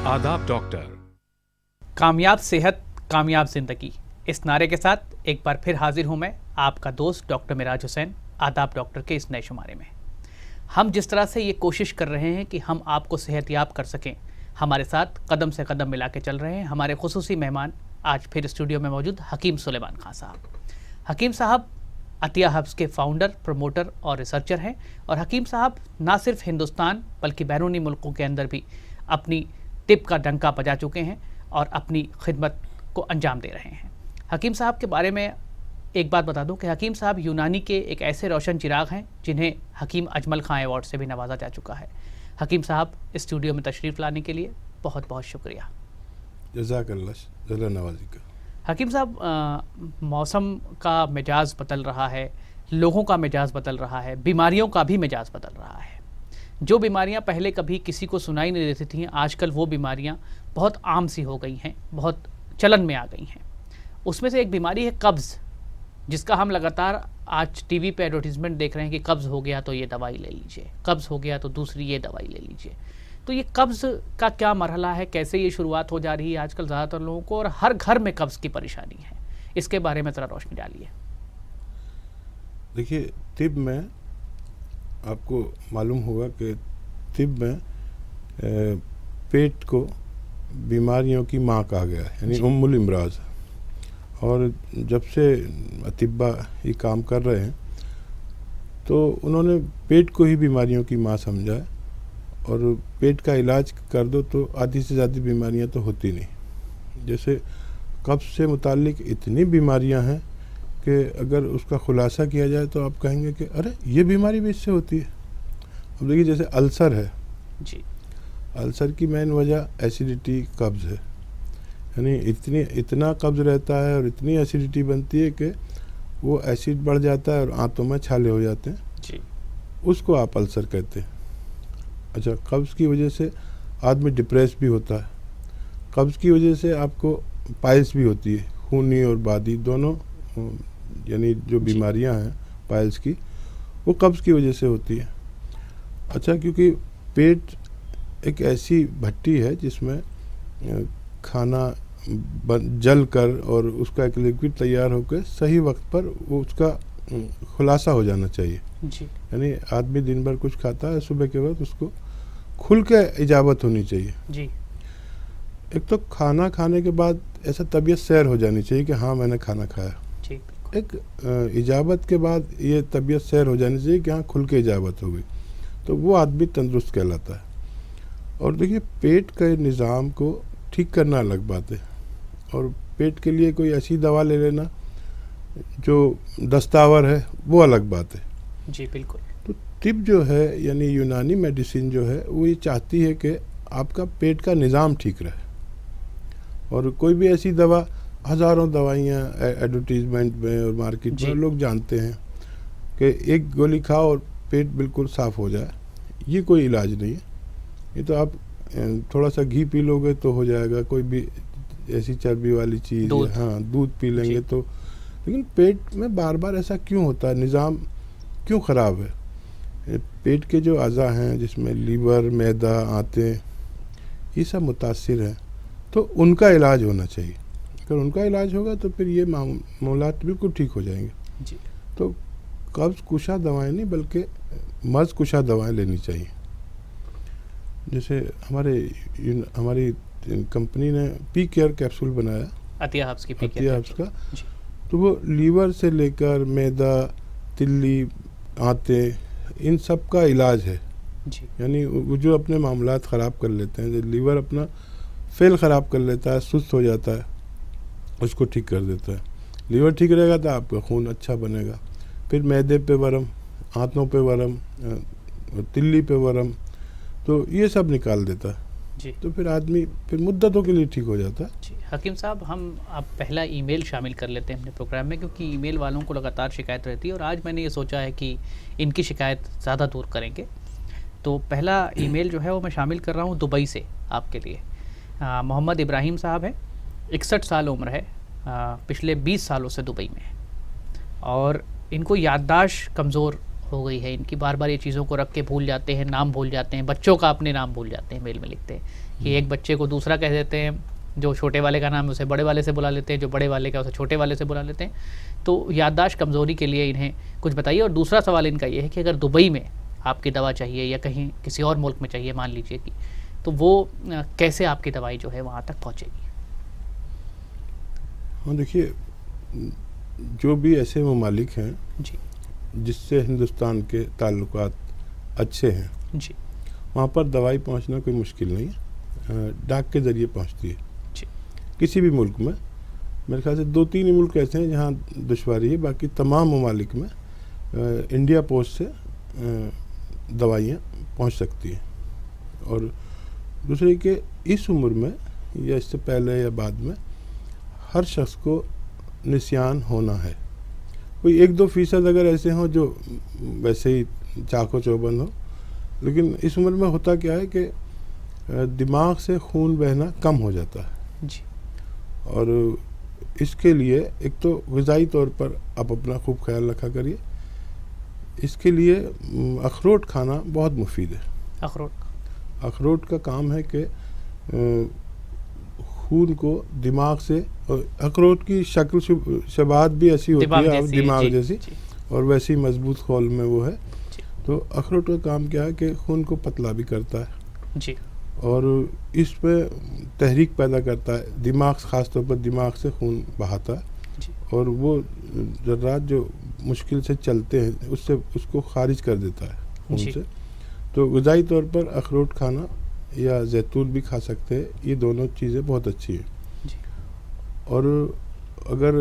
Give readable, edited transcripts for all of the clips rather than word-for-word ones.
आदाब डॉक्टर। कामयाब सेहत कामयाब जिंदगी, इस नारे के साथ एक बार फिर हाजिर हूं मैं, आपका दोस्त डॉक्टर मिराज हुसैन, आदाब डॉक्टर के इस नए शुमारे में। हम जिस तरह से ये कोशिश कर रहे हैं कि हम आपको सेहतयाब कर सकें, हमारे साथ कदम से कदम मिला के चल रहे हैं हमारे खुसूसी मेहमान आज फिर स्टूडियो में मौजूद हकीम सुलेमान खान साहब। हकीम साहब अतिया हब्स के फाउंडर, प्रमोटर और रिसर्चर हैं और हकीम साहब ना सिर्फ हिंदुस्तान बल्कि बैरूनी मुल्कों के अंदर भी अपनी टिप का डंका बजा चुके हैं और अपनी खिदमत को अंजाम दे रहे हैं। हकीम साहब के बारे में एक बात बता दूं कि हकीम साहब यूनानी के एक ऐसे रोशन चिराग हैं जिन्हें हकीम अजमल खां अवार्ड से भी नवाजा जा चुका है। हकीम साहब स्टूडियो में तशरीफ़ लाने के लिए बहुत बहुत शुक्रिया। जज़ाकल्लाह नवाजी का। हकीम साहब, मौसम का मिजाज बदल रहा है, लोगों का मिजाज बदल रहा है, बीमारियों का भी मिजाज बदल रहा है। जो बीमारियां पहले कभी किसी को सुनाई नहीं देती थीं, आजकल वो बीमारियां बहुत आम सी हो गई हैं, बहुत चलन में आ गई हैं। उसमें से एक बीमारी है कब्ज़, जिसका हम लगातार आज टीवी पे एडवर्टीज़मेंट देख रहे हैं कि कब्ज़ हो गया तो ये दवाई ले लीजिए, कब्ज़ हो गया तो दूसरी ये दवाई ले लीजिए। तो ये कब्ज़ का क्या मरहला है, कैसे ये शुरुआत हो जा रही है आजकल ज़्यादातर लोगों को, और हर घर में कब्ज़ की परेशानी है, इसके बारे में ज़रा रोशनी डालिए। देखिए, तिब में आपको मालूम होगा कि तिब में पेट को बीमारियों की माँ कहा गया है, यानी उम्मुल इमराज। और जब से अतिब्बा ये काम कर रहे हैं तो उन्होंने पेट को ही बीमारियों की माँ समझा है, और पेट का इलाज कर दो तो आधी से ज़्यादा बीमारियां तो होती नहीं। जैसे कब्ज़ से मुताल्लिक इतनी बीमारियां हैं कि अगर उसका खुलासा किया जाए तो आप कहेंगे कि अरे ये बीमारी भी इससे होती है। अब देखिए, जैसे अल्सर है जी, अल्सर की मेन वजह एसिडिटी, कब्ज़ है। यानी इतना कब्ज़ रहता है और इतनी एसिडिटी बनती है कि वो एसिड बढ़ जाता है और आंतों में छाले हो जाते हैं जी। उसको आप अल्सर कहते हैं। अच्छा, कब्ज़ की वजह से आदमी डिप्रेस भी होता है। कब्ज़ की वजह से आपको पाइल्स भी होती है, खूनी और बादी दोनों, यानी जो बीमारियां हैं पाइल्स की, वो कब्ज़ की वजह से होती है। अच्छा, क्योंकि पेट एक ऐसी भट्टी है जिसमें खाना जल कर और उसका एक लिक्विड तैयार होकर सही वक्त पर वो उसका खुलासा हो जाना चाहिए जी। यानी आदमी दिन भर कुछ खाता है, सुबह के वक्त उसको खुल के इजाबत होनी चाहिए जी। एक तो खाना खाने के बाद ऐसा तबीयत सैर हो जानी चाहिए कि हाँ मैंने खाना खाया। जी, एक इजाबत के बाद ये तबीयत सैर हो जानी चाहिए कि हाँ खुल के इजाबत हो गई, तो वो आदमी तंदुरुस्त कहलाता है। और देखिए, पेट के निज़ाम को ठीक करना अलग बात है, और पेट के लिए कोई ऐसी दवा ले लेना जो दस्तावर है वो अलग बात है। जी बिल्कुल। तो तिब जो है यानी यूनानी मेडिसिन जो है वो ये चाहती है कि आपका पेट का निज़ाम ठीक रहे, और कोई भी ऐसी दवा, हज़ारों दवाइयाँ एडवर्टीज़मेंट में और मार्केट में लोग जानते हैं कि एक गोली खाओ और पेट बिल्कुल साफ़ हो जाए, ये कोई इलाज नहीं है। ये तो आप थोड़ा सा घी पी लोगे तो हो जाएगा, कोई भी ऐसी चर्बी वाली चीज़, हाँ दूध पी लेंगे तो। लेकिन पेट में बार बार ऐसा क्यों होता है, निज़ाम क्यों ख़राब है? पेट के जो अज़ा हैं जिसमें लीवर, मैदा, आंतें, ये सब मुतासिर हैं, तो उनका इलाज होना चाहिए। अगर उनका इलाज होगा तो फिर ये मामलात बिल्कुल ठीक हो जाएंगे जी। तो कब्ज़ कुशा दवाएं नहीं बल्कि मर्ज़ कुशा दवाएं लेनी चाहिए। जैसे हमारी कंपनी ने पी केयर कैप्सूल बनाया, अतिया हब्स की पी अतिया हब्स का, जी। तो वो लीवर से लेकर मैदा, तिल्ली, आंतें, इन सब का इलाज है। जी। यानी वो जो अपने मामलात ख़राब कर लेते हैं, जो लीवर अपना फेल ख़राब कर लेता है, सुस्त हो जाता है, उसको ठीक कर देता है। लीवर ठीक रहेगा तो आपका खून अच्छा बनेगा। फिर मैदे पे वरम, आंतों पे वरम, तिल्ली पे वरम, तो ये सब निकाल देता है जी। तो फिर आदमी फिर मुद्दतों के लिए ठीक हो जाता है। जी हकीम साहब, हम अब पहला ईमेल शामिल कर लेते हैं अपने प्रोग्राम में, क्योंकि ईमेल वालों को लगातार शिकायत रहती है और आज मैंने ये सोचा है कि इनकी शिकायत ज़्यादा दूर करेंगे। तो पहला ईमेल जो है वो मैं शामिल कर रहा हूँ दुबई से आपके लिए। मोहम्मद इब्राहिम साहब हैं, 61 साल उम्र है, पिछले 20 सालों से दुबई में है और इनको याददाश्त कमज़ोर हो गई है इनकी, बार बार ये चीज़ों को रख के भूल जाते हैं, नाम भूल जाते हैं, बच्चों का अपने नाम भूल जाते हैं, मेल में लिखते हैं कि एक बच्चे को दूसरा कह देते हैं, जो छोटे वाले का नाम है उसे बड़े वाले से बुला लेते हैं, जो बड़े वाले का उसे छोटे वाले से बुला लेते हैं। तो याददाश्त कमज़ोरी के लिए इन्हें कुछ बताइए। और दूसरा सवाल इनका ये है कि अगर दुबई में आपकी दवा चाहिए या कहीं किसी और मुल्क में चाहिए मान लीजिए कि, तो वो कैसे आपकी दवाई जो है वहाँ तक पहुँचेगी? हाँ देखिए, जो भी ऐसे ममालिक हैं जी जिससे हिंदुस्तान के ताल्लुकात अच्छे हैं, जी वहाँ पर दवाई पहुँचना कोई मुश्किल नहीं है, डाक के ज़रिए पहुँचती है जी किसी भी मुल्क में। मेरे ख्याल से 2-3 ही मुल्क ऐसे हैं जहाँ दुश्वारी है, बाकी तमाम ममालिक में इंडिया पोस्ट से दवाइयाँ पहुँच सकती हैं। और दूसरे कि इस उम्र में या इससे पहले या बाद में हर शख्स को निस्यान होना है। कोई 1-2% अगर ऐसे हों जो वैसे ही चाको चौबंद हो, लेकिन इस उम्र में होता क्या है कि दिमाग से खून बहना कम हो जाता है जी। और इसके लिए एक तो ग़िज़ाई तौर पर आप अपना खूब ख्याल रखा करिए। इसके लिए अखरोट खाना बहुत मुफीद है। अखरोट का काम है कि खून को दिमाग से, अखरोट की शक्ल शबाहत भी ऐसी होती है दिमाग जैसी, और वैसी मजबूत खोल में वो है। तो अखरोट का काम क्या है कि खून को पतला भी करता है जी, और इस पे तहरीक पैदा करता है, दिमाग ख़ास तौर पर दिमाग से खून बहाता है जी। और वो जर्रात जो मुश्किल से चलते हैं उससे उसको खारिज कर देता है खून से। तो ग़िज़ाई तौर पर अखरोट खाना या जैतून भी खा सकते हैं, ये दोनों चीज़ें बहुत अच्छी हैं जी। और अगर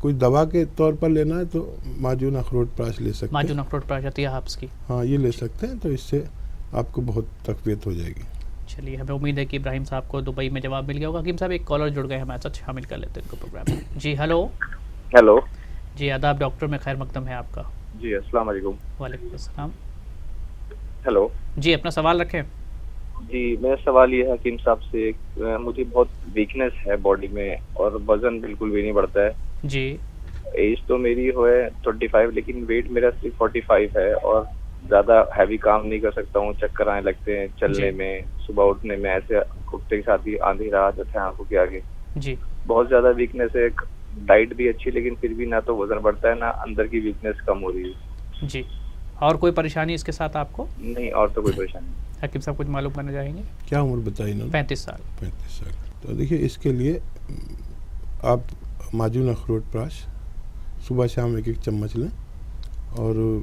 कोई दवा के तौर पर लेना है तो माजून अखरोट प्राश ले सकते हैं। माजून अखरोट प्राश आती है हाप्स की, हाँ ये ले सकते हैं, तो इससे आपको बहुत तक़वियत हो जाएगी। चलिए, हमें उम्मीद है कि इब्राहिम साहब को दुबई में जवाब मिल गया होगा। हकीम साहब एक कॉलर जुड़ गए, हमारे साथ शामिल कर लेते हैं इनको प्रोग्राम में। जी हेलो। हेलो जी आदाब डॉक्टर, में खैर मकदम है आपका। जी, अस्सलाम वालेकुम। वालेकुम अस्सलाम। हेलो जी, अपना सवाल रखें। जी, मेरा सवाल ये है हकीम साहब से, मुझे बहुत वीकनेस है बॉडी में और वज़न बिल्कुल भी नहीं बढ़ता है जी। एज तो मेरी है 25, लेकिन वेट मेरा सिर्फ 45 है और ज़्यादा हैवी काम नहीं कर सकता हूँ। चक्कर आने लगते हैं चलने में, सुबह उठने में, ऐसे उठते के साथ ही आंधी आ जाते हैं आंखों के आगे जी। बहुत ज़्यादा वीकनेस है। डाइट भी अच्छी, लेकिन फिर भी ना तो वज़न बढ़ता है ना अंदर की वीकनेस कम हो रही है। जी, और कोई परेशानी इसके साथ आपको? नहीं, और तो कोई परेशानी नहीं। हकीम साहब कुछ मालूम करना चाहेंगे? क्या उम्र बताई ना? 35 साल। 35 साल। तो देखिए, इसके लिए आप माजून अखरोट प्राश सुबह शाम 1-1 चम्मच लें और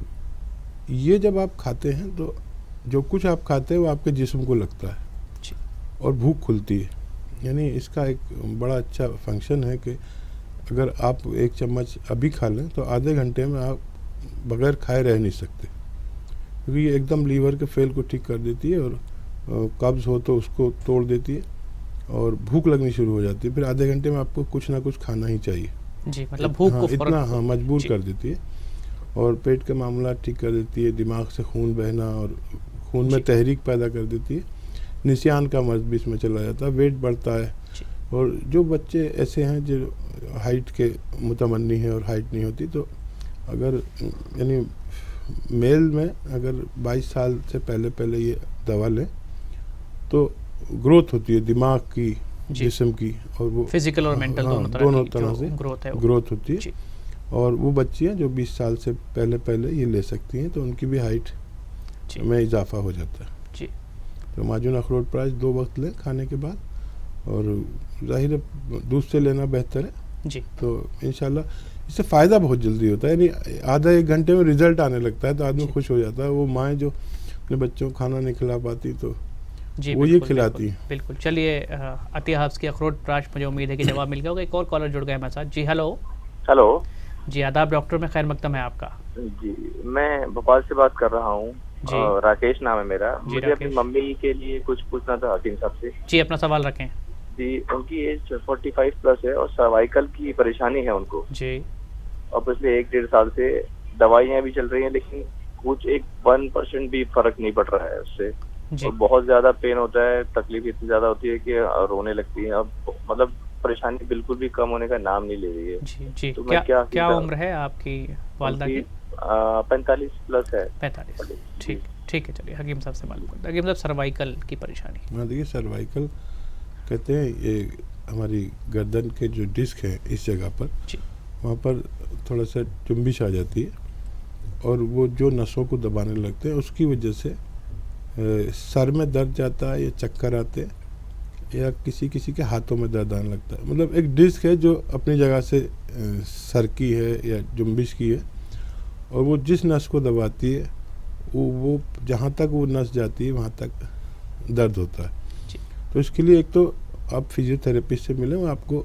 ये जब आप खाते हैं तो जो कुछ आप खाते हैं वो आपके जिस्म को लगता है जी। और भूख खुलती है। यानी इसका एक बड़ा अच्छा फंक्शन है कि अगर आप 1 चम्मच अभी खा लें तो आधे घंटे में आप बग़ैर खाए रह नहीं सकते, क्योंकि ये एकदम लीवर के फेल को ठीक कर देती है और कब्ज़ हो तो उसको तोड़ देती है और भूख लगनी शुरू हो जाती है। फिर आधे घंटे में आपको कुछ ना कुछ खाना ही चाहिए जी, मतलब भूख को इतना मजबूर कर देती है और पेट का मामला ठीक कर देती है, दिमाग से खून बहना और खून में तहरीक पैदा कर देती है, निस्यान का मर्ज भी इसमें चला जाता है, वेट बढ़ता है। और जो बच्चे ऐसे हैं जो हाइट के मुतमन्नी हैं और हाइट नहीं होती, तो अगर यानी मेल में अगर 22 साल से पहले ये दवा लें तो ग्रोथ होती है दिमाग की, जिस्म की, और वो फिजिकल और मेंटल दोनों तरह से ग्रोथ होती है। और वो बच्चियाँ जो 20 साल से पहले ये ले सकती हैं तो उनकी भी हाइट में इजाफा हो जाता है जी। तो माजून अखरोट प्राश 2 वक्त लें खाने के बाद, और ज़ाहिर है दूध से लेना बेहतर है जी। तो इंशाल्लाह इससे फ़ायदा बहुत जल्दी होता है, यानी आधा 1 घंटे में रिज़ल्ट आने लगता है तो आदमी खुश हो जाता है। वो माएँ जो अपने बच्चों को खाना नहीं खिला पाती तो जी, वो ये खिलाती है। बिल्कुल। चलिए, अतिया हाफ्स की अखरोट प्राश, मुझे उम्मीद है कि जवाब मिल गया होगा। एक और कॉलर जुड़ गए हमारे साथ। जी हेलो। हेलो जी आदाब डॉक्टर, में खैर मकदम है आपका। जी, मैं भोपाल से बात कर रहा हूँ, राकेश नाम है मेरा। मुझे अपनी मम्मी के लिए कुछ पूछना था हकीम साहब से। जी, अपना सवाल रखें। जी, उनकी एज 45 प्लस है और सर्वाइकल की परेशानी है उनको जी, और पिछले 1-1.5 साल से दवाइयाँ भी चल रही हैं, लेकिन कुछ 1% भी फर्क नहीं पड़ रहा है उससे और बहुत ज्यादा पेन होता है, तकलीफ इतनी ज्यादा होती है कि रोने लगती है। अब मतलब परेशानी बिल्कुल भी कम होने का नाम नहीं ले रही है। जी जी। तो क्या उम्र है आपकी वालिदा की? 45 प्लस है। 45। ठीक ठीक है, चलिए हकीम साहब से मालूम करते हैं। हकीम साहब, सर्वाइकल की परेशानी। हाँ देखिए, सर्वाइकल कहते हैं ये हमारी गर्दन के जो डिस्क है इस जगह पर, जी वहाँ पर थोड़ा सा जुम्बिश आ जाती है और वो जो नसों को दबाने लगते हैं उसकी वजह से सर में दर्द जाता है या चक्कर आते हैं या किसी किसी के हाथों में दर्द आने लगता है। मतलब एक डिस्क है जो अपनी जगह से सरकी है या जुम्बिश की है और वो जिस नस को दबाती है वो जहाँ तक वो नस जाती है वहाँ तक दर्द होता है। तो इसके लिए एक तो आप फिजियोथेरेपिस्ट से मिलें, वो आपको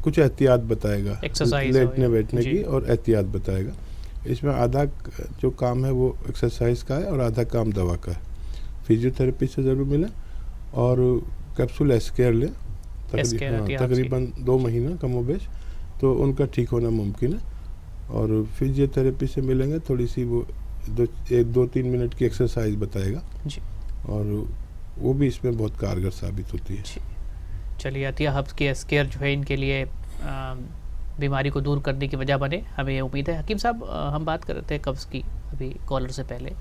कुछ एहतियात बताएगा, एक्सरसाइज लेटने बैठने की और एहतियात बताएगा। इसमें आधा जो काम है वो एक्सरसाइज का है और आधा काम दवा का है। फिजियोथेरेपिस्ट से ज़रूर मिलें और कैप्सूल एस्केयर लें, तकरीबन 2 महीना कमोबेश, तो उनका ठीक होना मुमकिन है। और फिजियोथेरेपी से मिलेंगे, थोड़ी सी वो 2-3 मिनट की एक्सरसाइज बताएगा जी, और वो भी इसमें बहुत कारगर साबित होती है। चलिए, अतिया हब्स की एस्केयर जो है इनके लिए बीमारी को दूर करने की वजह बने, हमें ये उम्मीद है। हकीम साहब, हम बात कर रहे थे कब्ज़ की अभी कॉलर से पहले,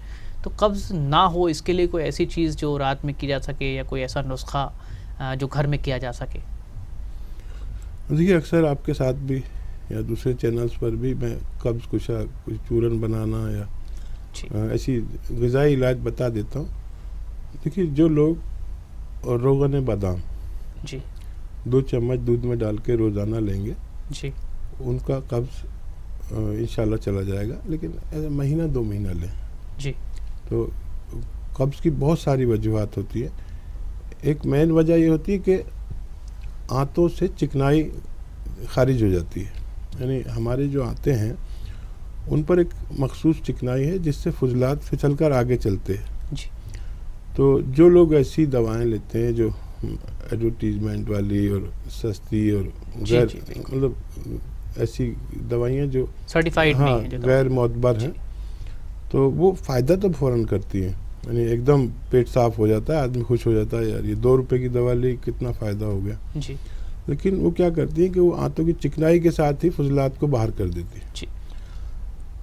तो कब्ज़ ना हो इसके लिए कोई ऐसी चीज़ जो रात में की जा सके या कोई ऐसा नुस्खा जो घर में किया जा सके? देखिए, अक्सर आपके साथ भी या दूसरे चैनल्स पर भी मैं कब्ज़ कुछ चूरन बनाना या ऐसी ग़िज़ाई इलाज बता देता हूँ। देखिए, जो लोग रोगन बादाम जी 2 चम्मच दूध में डाल के रोज़ाना लेंगे जी, उनका कब्ज़ इंशाल्लाह चला जाएगा, लेकिन महीना 2 महीना लें जी। तो कब्ज़ की बहुत सारी वजूहात होती है। एक मेन वजह ये होती है कि आंतों से चिकनाई खारिज हो जाती है, यानी हमारे जो आंतें हैं उन पर एक मखसूस चिकनाई है जिससे फुजलात फिसल कर आगे चलते हैं जी। तो जो लोग ऐसी दवाएं लेते हैं जो एडवर्टीजमेंट वाली और सस्ती और गैर मतलब ऐसी दवाइयाँ जो सर्टिफाइड नहीं है, जो गैर मोतबर हैं, तो वो फ़ायदा तो फ़ौरन करती हैं, यानी एकदम पेट साफ़ हो जाता है, आदमी खुश हो जाता है, यार ये 2 रुपए की दवा ली, कितना फ़ायदा हो गया जी। लेकिन वो क्या करती है कि वो आंतों की चिकनाई के साथ ही फुजलात को बाहर कर देती है जी।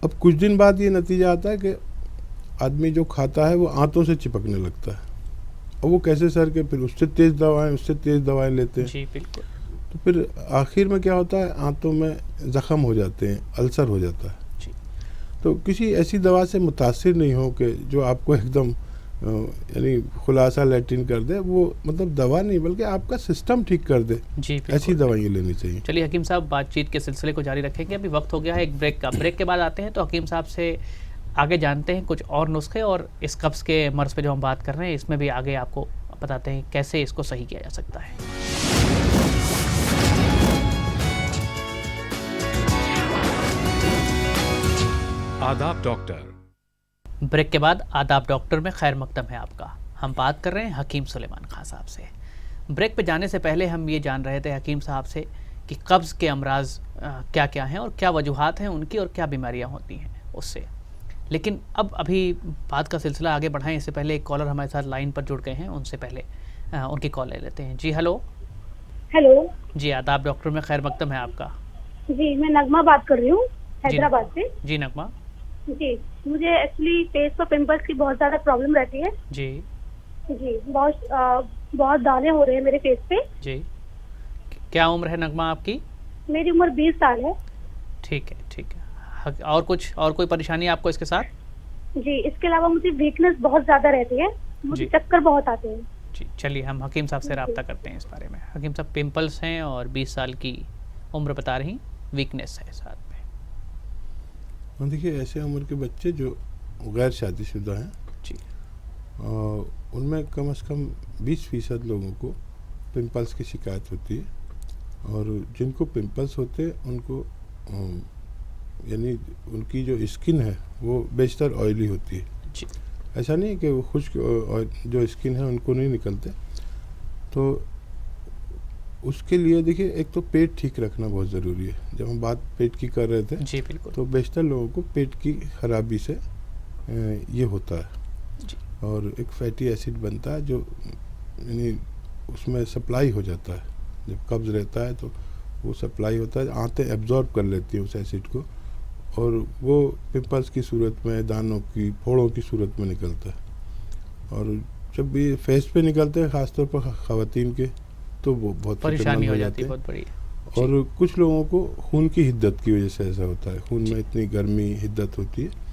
अब कुछ दिन बाद ये नतीजा आता है कि आदमी जो खाता है वो आंतों से चिपकने लगता है और वो कैसे सर के फिर उससे तेज़ दवाएं लेते हैं जी, बिल्कुल। तो फिर आखिर में क्या होता है, आंतों में ज़ख़म हो जाते हैं, अल्सर हो जाता है जी। तो किसी ऐसी दवा से मुतासिर नहीं हो कि जो आपको एकदम यानी खुलासा लैट्रिन कर दे, वो मतलब दवा नहीं बल्कि आपका सिस्टम ठीक कर दे जी, ऐसी दवाइयाँ लेनी चाहिए। चलिए हकीम साहब, बातचीत के सिलसिले को जारी रखेंगे। अभी वक्त हो गया है एक ब्रेक का। ब्रेक के बाद आते हैं तो हकीम साहब से आगे जानते हैं कुछ और नुस्खे, और इस कब्ज़ के मर्ज़ पे जो हम बात कर रहे हैं इसमें भी आगे आपको बताते हैं कैसे इसको सही किया जा सकता है। आदाब डॉक्टर। ब्रेक के बाद आदाब डॉक्टर में खैर मकदम है आपका। हम बात कर रहे हैं हकीम सुलेमान खान साहब से। ब्रेक पे जाने से पहले हम ये जान रहे थे हकीम साहब से कि कब्ज़ के अमराज क्या क्या हैं और क्या वजूहात हैं उनकी और क्या बीमारियां होती हैं उससे। लेकिन अब अभी बात का सिलसिला आगे बढ़ाएं इससे पहले एक कॉलर हमारे साथ लाइन पर जुड़ गए हैं, उनसे पहले उनकी कॉल ले लेते हैं। जी हेलो। हेलो जी, आदाब डॉक्टर में खैर मकदम है आपका। जी, मैं नगमा बात कर रही हूँ हैदराबाद से। जी नगमा जी, मुझे एक्चुअली फेस पर पिंपल्स की बहुत ज़्यादा प्रॉब्लम रहती है। जी जी, बहुत दाने हो रहे हैं मेरे फेस पे। जी। क्या उम्र है नगमा आपकी? मेरी उम्र 20 साल है। ठीक है, ठीक है। और कोई परेशानी आपको इसके साथ? जी, इसके अलावा मुझे वीकनेस बहुत ज़्यादा रहती है, मुझे चक्कर बहुत आते हैं। जी, चलिए हम हकीम साहब से रब्ता करते हैं इस बारे में। हकीम साहब, पिंपल्स हैं और 20 साल की उम्र बता रही, वीकनेस है साथ में। देखिए, ऐसे उम्र के बच्चे जो गैर शादीशुदा हैं जी, उनमें कम से कम 20% लोगों को पिंपल्स की शिकायत होती है और जिनको पिंपल्स होते हैं उनको यानी उनकी जो स्किन है वो बेशतर ऑयली होती है जी। ऐसा नहीं कि वो खुश्क जो स्किन है उनको नहीं निकलते। तो उसके लिए देखिए, एक तो पेट ठीक रखना बहुत ज़रूरी है। जब हम बात पेट की कर रहे थे जी, बिल्कुल, तो बेशतर लोगों को पेट की खराबी से ये होता है जी। और एक फैटी एसिड बनता है जो यानी उसमें सप्लाई हो जाता है। जब कब्ज़ रहता है तो वो सप्लाई होता है, आंतें एब्जॉर्ब कर लेती हैं उस एसिड को और वो पिंपल्स की सूरत में, दानों की, फोड़ों की सूरत में निकलता है। और जब भी फेस पे निकलते हैं ख़ासतौर पर ख़वातीन के, तो वो बहुत परेशानी फिक्रमंद हो जाते जाती है हैं। बहुत बड़ी। और कुछ लोगों को खून की हिद्दत की वजह से ऐसा होता है, खून में इतनी गर्मी हिद्दत होती है।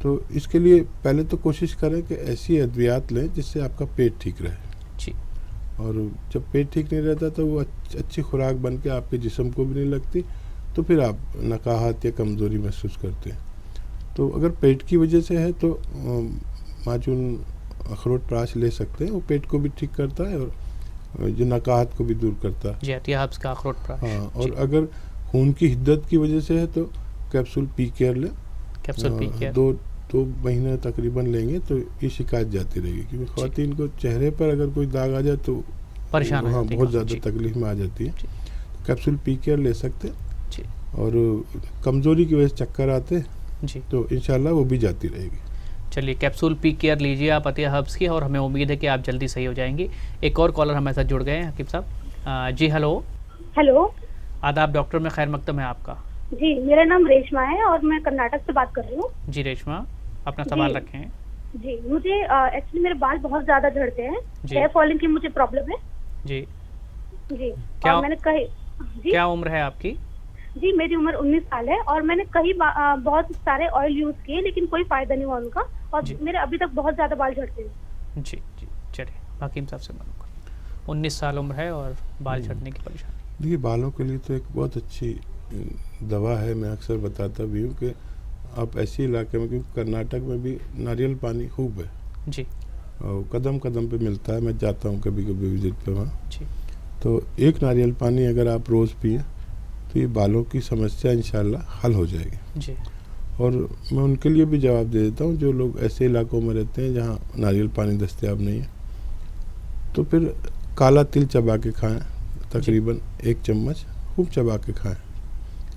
तो इसके लिए पहले तो कोशिश करें कि ऐसी अद्वियात लें जिससे आपका पेट ठीक रहे जी। और जब पेट ठीक नहीं रहता तो वो अच्छी खुराक बन के आपके जिस्म को भी नहीं लगती, तो फिर आप नकाहत या कमज़ोरी महसूस करते हैं। तो अगर पेट की वजह से है तो माजून अखरोट प्राश ले सकते हैं, वो पेट को भी ठीक करता है और जो नकाहत को भी दूर करता है। जी, अतियाब्स का अखरोट प्राश। हाँ, और अगर खून की हिद्दत की वजह से है तो कैप्सूल पी केयर लें। कैप्सूल पी केयर 2 महीने तकरीबन लेंगे तो ये शिकायत जाती रहेगी, क्योंकि ख़वातीन को चेहरे पर अगर कोई दाग आ जाए तो परेशान हो हाँ जाती है बहुत काफ़ी। ज़्यादा तकलीफ में आ जाती है। जी। कैप्सूल पी केयर ले सकते हैं। जी। और कमज़ोरी की वजह से चक्कर आते हैं जी। तो इंशाल्लाह वो भी जाती रहेगी। चलिए, कैप्सूल पी केयर लीजिए आप अतिया हर्ब्स की, और हमें उम्मीद है कि आप जल्दी सही हो जाएंगी। एक और कॉलर हमारे साथ जुड़ गए हैं हकीम साहब। जी हेलो। हेलो आदाब डॉक्टर में खैर मकदम है आपका। जी, मेरा नाम रेशमा है और मैं कर्नाटक से बात कर रही हूँ। जी रेशमा, अपना सवाल जी। रखें। जी, मुझे एक्चुअली मेरे बाल बहुत ज्यादा झड़ते हैं, जी। हेयर फॉलिंग की मुझे प्रॉब्लम है। जी। जी। क्या- और मैंने कही जी क्या उम्र है आपकी? जी, मेरी उम्र 19 साल है और मैंने बहुत सारे ऑयल यूज किए लेकिन कोई फायदा नहीं हुआ उनका, और जी। मेरे अभी तक बहुत ज्यादा बाल झड़ते हैं। जी जी, चलिए हकीम साहब से मालूम करें। 19 साल उम्र है और बाल झड़ने की परेशानी। देखिए, बालों के लिए तो एक बहुत अच्छी दवा है, मैं अक्सर बताता भी हूँ कि आप ऐसे इलाके में, क्योंकि कर्नाटक में भी नारियल पानी खूब है जी। और कदम कदम पे मिलता है, मैं जाता हूँ कभी कभी विजिट पे वहाँ। जी। तो एक नारियल पानी अगर आप रोज़ पिए तो ये बालों की समस्या इंशाल्लाह हल हो जाएगी। जी। और मैं उनके लिए भी जवाब दे देता हूँ जो लोग ऐसे इलाकों में रहते हैं जहाँ नारियल पानी दस्तयाब नहीं है, तो फिर काला तिल चबा के खाएं, तकरीबन 1 चम्मच खूब चबा के खाएं।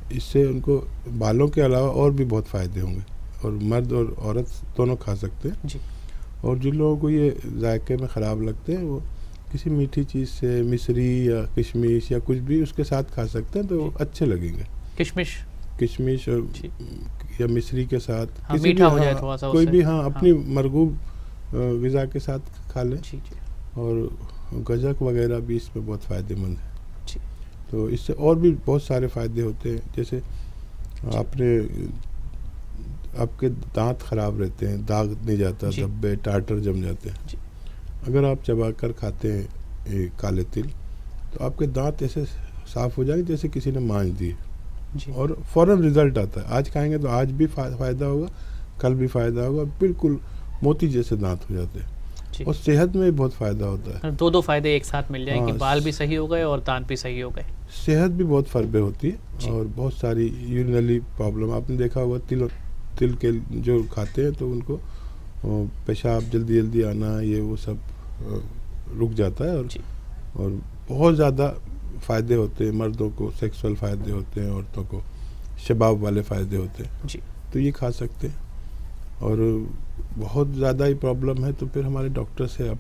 इससे उनको बालों के अलावा और भी बहुत फ़ायदे होंगे, और मर्द और औरत दोनों खा सकते हैं। जी। और जिन लोगों को ये जायके में ख़राब लगते हैं वो किसी मीठी चीज़ से, मिश्री या किशमिश या कुछ भी उसके साथ खा सकते हैं, तो वो अच्छे लगेंगे। किशमिश और जी। या मिश्री के साथ, हाँ, किसी मीठा भी, हो जाए हाँ, थोड़ा सा कोई उससे। भी, हाँ, अपनी हाँ। मरगूब ग़िज़ा के साथ खा लें। जी। जी। और गजक वगैरह भी इसमें बहुत फ़ायदेमंद है। जी। तो इससे और भी बहुत सारे फ़ायदे होते हैं, जैसे आपके दांत ख़राब रहते हैं, दाग नहीं जाता, जी। धब्बे टाटर जम जाते हैं। जी। अगर आप चबा कर खाते हैं ये काले तिल, तो आपके दांत ऐसे साफ़ हो जाएंगे जैसे किसी ने मांज दिए, जी। और फ़ौरन रिज़ल्ट आता है। आज खाएंगे तो आज भी फ़ायदा होगा, कल भी फ़ायदा होगा, बिल्कुल मोती जैसे दांत हो जाते हैं। जी। और सेहत में भी बहुत फ़ायदा होता है। दो फ़ायदे एक साथ मिल जाए कि हाँ, बाल भी सही हो गए और दांत भी सही हो गए। सेहत भी बहुत फ़र्बे होती जी। है, और बहुत सारी यूरिनरी प्रॉब्लम आपने देखा होगा, तिल के जो खाते हैं तो उनको पेशाब जल्दी आना, ये वो सब रुक जाता है। जी। और बहुत ज़्यादा फ़ायदे होते हैं, मर्दों को सेक्सुअल फ़ायदे होते हैं, औरतों को शबाब वाले फ़ायदे होते हैं। जी। तो ये खा सकते हैं। और बहुत ज़्यादा ही प्रॉब्लम है तो फिर हमारे डॉक्टर से आप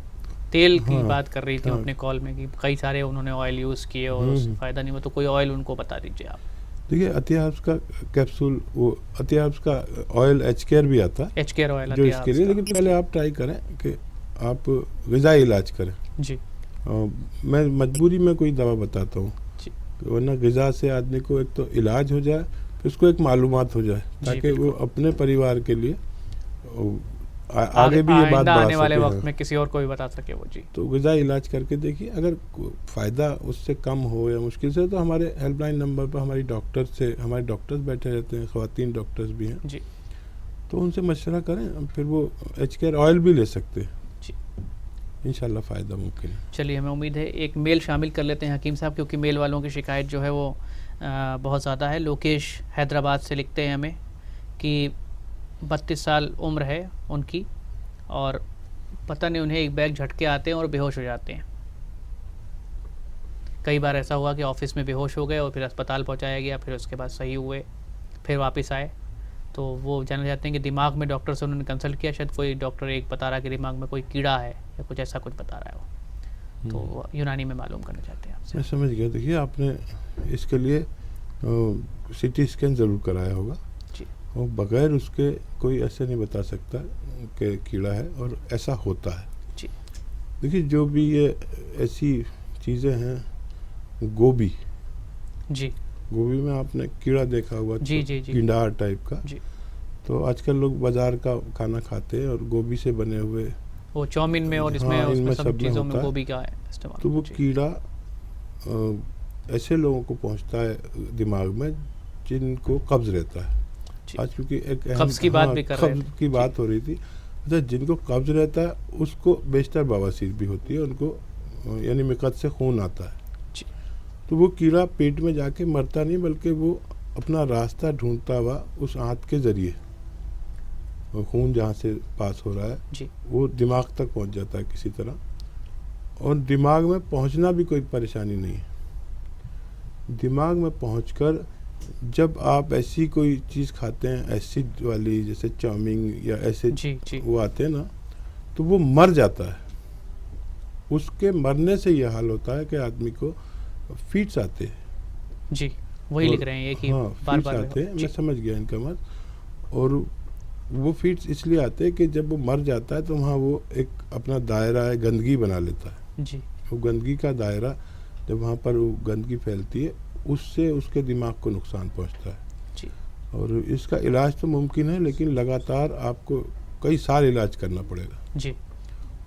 तेल की हाँ, बात कर रही थी हाँ। अपने कॉल में कि कई सारे उन्होंने ऑयल यूज़ किए और उससे फ़ायदा नहीं हुआ, तो कोई ऑयल उनको बता दीजिए आप। देखिए, अतिया हर्ब्स का कैप्सूल, वो अतिया हर्ब्स का ऑयल एच केयर भी आता है एच केयर ऑयल जो इसके लिए, लेकिन पहले आप ट्राई करें कि आप ग़िज़ाई इलाज करें। जी। मैं मजबूरी में कोई दवा बताता हूँ, जी। वरना ग़िज़ा से आदमी को एक तो इलाज हो जाए, फिर उसको एक मालूमात हो जाए, ताकि वो अपने परिवार के लिए आगे भी ये बात बढ़ा आने वाले सके। वक्त में किसी और को भी बता सके वो। जी। तो ग़िज़ाई इलाज करके देखिए, अगर फ़ायदा उससे कम हो या मुश्किल से, तो हमारे हेल्पलाइन नंबर पर हमारे डॉक्टर्स बैठे रहते हैं, ख़वातीन डॉक्टर्स भी हैं। जी। तो उनसे मशवरा करें, फिर वो एच केयर ऑयल भी ले सकते हैं। जी। इंशाल्लाह फ़ायदा मुमकिन है। चलिए, हमें उम्मीद है एक मेल शामिल कर लेते हैं हकीम साहब, क्योंकि मेल वालों की शिकायत जो है वो बहुत ज़्यादा है। लोकेश हैदराबाद से लिखते हैं हमें कि 32 साल उम्र है उनकी, और पता नहीं उन्हें एक बैग झटके आते हैं और बेहोश हो जाते हैं। कई बार ऐसा हुआ कि ऑफिस में बेहोश हो गए और फिर अस्पताल पहुंचाया गया, फिर उसके बाद सही हुए, फिर वापस आए। तो वो जानना चाहते हैं कि दिमाग में डॉक्टर से उन्होंने कंसल्ट किया, शायद कोई डॉक्टर एक बता रहा कि दिमाग में कोई कीड़ा है या कुछ ऐसा कुछ बता रहा है वो, तो वो यूनानी में मालूम करना चाहते हैं आपसे। मैं समझ गया। देखिए, आपने इसके लिए CT स्कैन ज़रूर कराया होगा। जी। और बगैर उसके कोई ऐसे नहीं बता सकता कि कीड़ा है, और ऐसा होता है। जी देखिए जो भी ये ऐसी चीज़ें हैं, गोभी गोभी में आपने कीड़ा देखा हुआ, जी जी जी कीड़ार टाइप का। जी। तो आजकल लोग बाजार का खाना खाते हैं और गोभी से बने हुए, वो चाउमीन में और इसमें, हाँ, उसमें इनमें सब सब में चीज़ों में होता है। गोभी का इस्तेमाल। तो वो जी। कीड़ा ऐसे लोगों को पहुंचता है दिमाग में जिनको कब्ज रहता है। जी। आज क्योंकि एक अहम, कब्ज की बात भी कर रहे कब्ज थे। की बात हो रही थी। अच्छा, जिनको कब्ज रहता है उसको बेशतर बवासीर भी होती है, उनको यानी मिकत से खून आता है। जी। तो वो कीड़ा पेट में जाके मरता नहीं, बल्कि वो अपना रास्ता ढूंढता हुआ उस आंत के ज़रिए, वो खून जहाँ से पास हो रहा है जी। वो दिमाग तक पहुँच जाता है किसी तरह, और दिमाग में पहुँचना भी कोई परेशानी नहीं है। दिमाग में पहुँचकर जब आप ऐसी कोई चीज़ खाते हैं एसिड वाली, जैसे चाउमीन या ऐसे जी। वो आते हैं ना, तो वो मर जाता है। उसके मरने से यह हाल होता है कि आदमी को फीट्स आते हैं। जी वही और- लिख रहे हैं ये कि हाँ, बार फीट्स बार आते हैं, जी। मैं समझ गया इनका मत। और वो फीट्स इसलिए आते हैं कि जब वो मर जाता है तो वहाँ वो एक अपना दायरा है, गंदगी बना लेता है। जी वो गंदगी का दायरा, जब वहाँ पर वो गंदगी फैलती है, उससे उसके दिमाग को नुकसान पहुँचता है। जी और इसका इलाज तो मुमकिन है, लेकिन लगातार आपको कई साल इलाज करना पड़ेगा। जी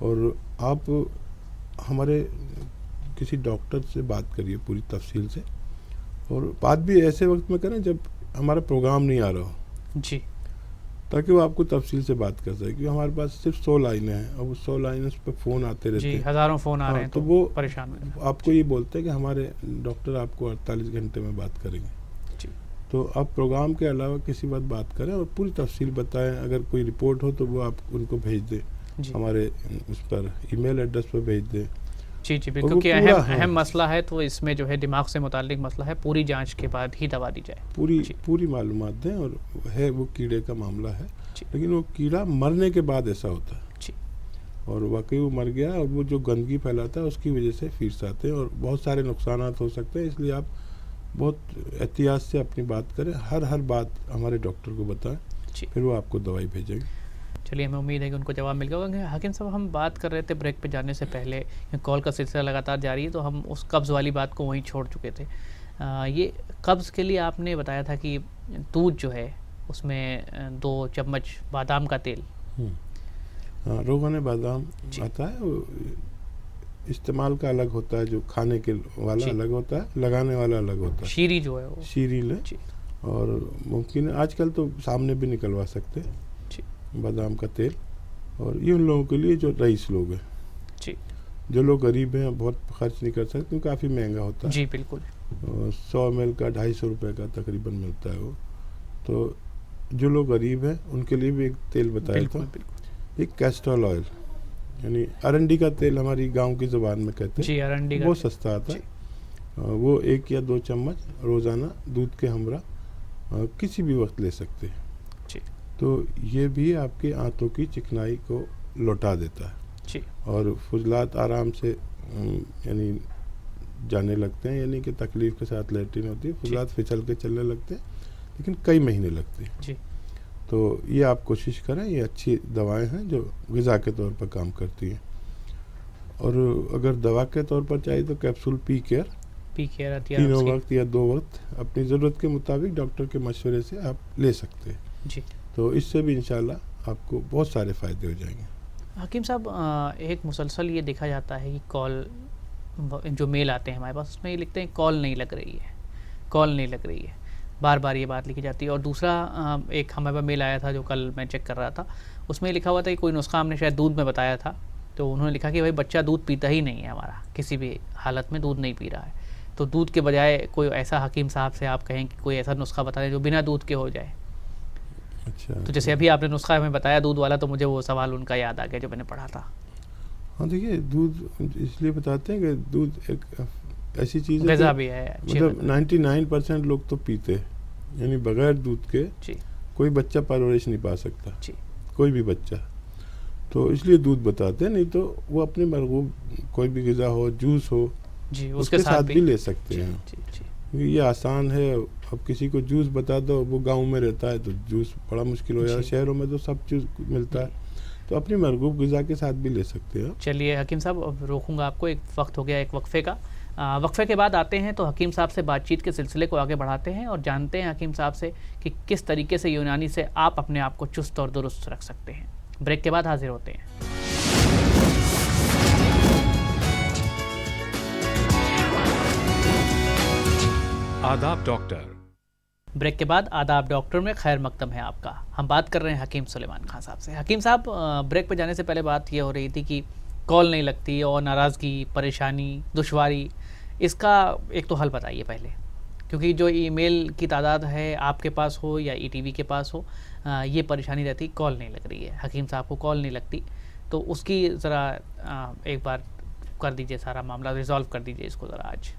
और आप हमारे किसी डॉक्टर से बात करिए पूरी तफसील से, और बात भी ऐसे वक्त में करें जब हमारा प्रोग्राम नहीं आ रहा हो, जी ताकि वो आपको तफसील से बात कर सके। क्योंकि हमारे पास सिर्फ 100 लाइनें हैं, और वो 100 लाइनें पर फ़ोन आते रहते जी हैं। हज़ारों फ़ोन आ हाँ, रहे हैं, तो तो वो परेशान हैं। आपको ये बोलते हैं कि हमारे डॉक्टर आपको 48 घंटे में बात करेंगे। जी तो आप प्रोग्राम के अलावा किसी बात बात करें और पूरी तफसील बताएं। अगर कोई रिपोर्ट हो तो वो आप उनको भेज दें, जी हमारे उस पर ईमेल एड्रेस पर भेज दें। जी जी और बिल्कुल, वो क्योंकि पूरा, अहम हाँ, अहम मसला है, तो इसमें जो है दिमाग से मुताल्लिक मसला है, पूरी जांच के बाद ही दवा दी जाए। जी। पूरी मालूमात दें। और है वो कीड़े का मामला है, जी। लेकिन वो कीड़ा मरने के बाद ऐसा होता है। जी और वाकई वो मर गया, और वो जो गंदगी फैलाता है उसकी वजह से फीट्स आते हैं, और बहुत सारे नुकसान हो सकते हैं। इसलिए आप बहुत एहतियात से अपनी बात करें, हर बात हमारे डॉक्टर को बताएं, जी। फिर वो आपको दवाई भेजेंगे। चलिए, हमें उम्मीद है कि उनको जवाब मिल गया होगा। हाकिम साहब, हम बात कर रहे थे ब्रेक पे जाने से पहले, कॉल का सिलसिला लगातार जारी है, तो हम उस कब्ज़ वाली बात को वहीं छोड़ चुके थे। ये कब्ज़ के लिए आपने बताया था कि दूध जो है उसमें 2 चम्मच बादाम का तेल। हाँ, रोगन बादाम जी। आता है, वो इस्तेमाल का अलग होता है, जो खाने के वाला जी। अलग होता है, लगाने वाला अलग होता है। शीरी जो है वो। शीरी लें, जी और मुमकिन है आजकल तो सामने भी निकलवा सकते हैं जी बादाम का तेल। और ये उन लोगों के लिए जो रईस लोग हैं, जी जो लोग गरीब हैं, बहुत खर्च नहीं कर सकते क्योंकि काफ़ी महंगा होता है। जी बिल्कुल। 100 ml का 250 रुपये का तकरीबन मिलता है वो। तो जो लोग गरीब हैं उनके लिए भी एक तेल बताया बिल्कुल था, बिल्कुल। एक कैस्ट्रॉल ऑयल, यानी अरंडी का तेल हमारी गांव की ज़ुबान में कहते हैं। जी अरंडी का वो तेल। सस्ता आता जी। है। वो 1 या 2 चम्मच रोज़ाना दूध के हमरा किसी भी वक्त ले सकते हैं। जी तो ये भी आपके आंतों की चिकनाई को लौटा देता है, जी और फुजलात आराम से यानी जाने लगते हैं, यानी कि तकलीफ़ के साथ लैट्रिन होती है, फुजलात फिसल के चलने लगते हैं, लेकिन कई महीने लगते हैं। जी तो ये आप कोशिश करें, ये अच्छी दवाएं हैं जो ग़िज़ा के तौर पर काम करती हैं। और अगर दवा के तौर पर चाहिए तो capsule P care, P care 3 वक्त या 2 वक्त अपनी ज़रूरत के मुताबिक डॉक्टर के मशवरे से आप ले सकते हैं। जी। तो इससे भी इंशाल्लाह आपको बहुत सारे फ़ायदे हो जाएंगे। हाकिम साहब, एक मुसलसल ये देखा जाता है कि कॉल जो मेल आते हैं हमारे पास, उसमें ये लिखते हैं कॉल नहीं लग रही है, कॉल नहीं लग रही है, बार बार ये बात लिखी जाती है। और दूसरा एक हमारे पास मेल आया था जो कल मैं चेक कर रहा था, उसमें लिखा हुआ था कि कोई नुस्खा हमने शायद दूध में बताया था, तो उन्होंने लिखा कि भाई बच्चा दूध पीता ही नहीं है हमारा, किसी भी हालत में दूध नहीं पी रहा है। तो दूध के बजाय कोई ऐसा हकीम साहब से आप कहें कि कोई ऐसा नुस्खा बता दें जो बिना दूध के हो जाए। अच्छा, तो जैसे अभी आपने नुस्खा हमें बताया दूध वाला, तो मुझे वो सवाल उनका याद आ गया जो मैंने पढ़ा था। हाँ देखिए, दूध इसलिए बताते हैं कि दूध एक ऐसी चीज़ है ग़िज़ा कि भी है, मतलब 99% लोग तो पीते हैं, यानी बगैर दूध के जी कोई बच्चा परवरिश नहीं पा सकता, जी कोई भी बच्चा। तो इसलिए दूध बताते हैं, नहीं तो वो अपने मरगूब कोई भी ग़िज़ा हो, जूस हो, जी उसके साथ भी ले सकते जी हैं। जी जी क्योंकि ये आसान है। अब किसी को जूस बता दो, वो गांव में रहता है तो जूस बड़ा मुश्किल हो जाता है, शहरों में तो सब चीज़ मिलता है, तो अपनी मरगूब ग़िज़ा के साथ भी ले सकते हैं। चलिए हकीम साहब, अब रोकूंगा आपको, एक वक्त हो गया एक वक्फे का। वक्फे के बाद आते हैं तो हकीम साहब से बातचीत के सिलसिले को आगे बढ़ाते हैं और जानते हैं हकीम साहब से कि किस तरीके से यूनानी से आप अपने आप को चुस्त और दुरुस्त रख सकते हैं। ब्रेक के बाद हाजिर होते हैं। आदाब डॉक्टर। ब्रेक के बाद आदाब डॉक्टर में खैर मकदम है आपका। हम बात कर रहे हैं हकीम सुलेमान खान साहब से। हकीम साहब, ब्रेक पे जाने से पहले बात ये हो रही थी कि कॉल नहीं लगती और नाराज़गी, परेशानी, दुश्वारी, इसका एक तो हल बताइए पहले, क्योंकि जो ईमेल की तादाद है आपके पास हो या ईटीवी के पास हो, ये परेशानी रहती, कॉल नहीं लग रही है, हकीम साहब को कॉल नहीं लगती, तो उसकी ज़रा एक बार कर दीजिए, सारा मामला रिजॉल्व कर दीजिए इसको ज़रा आज।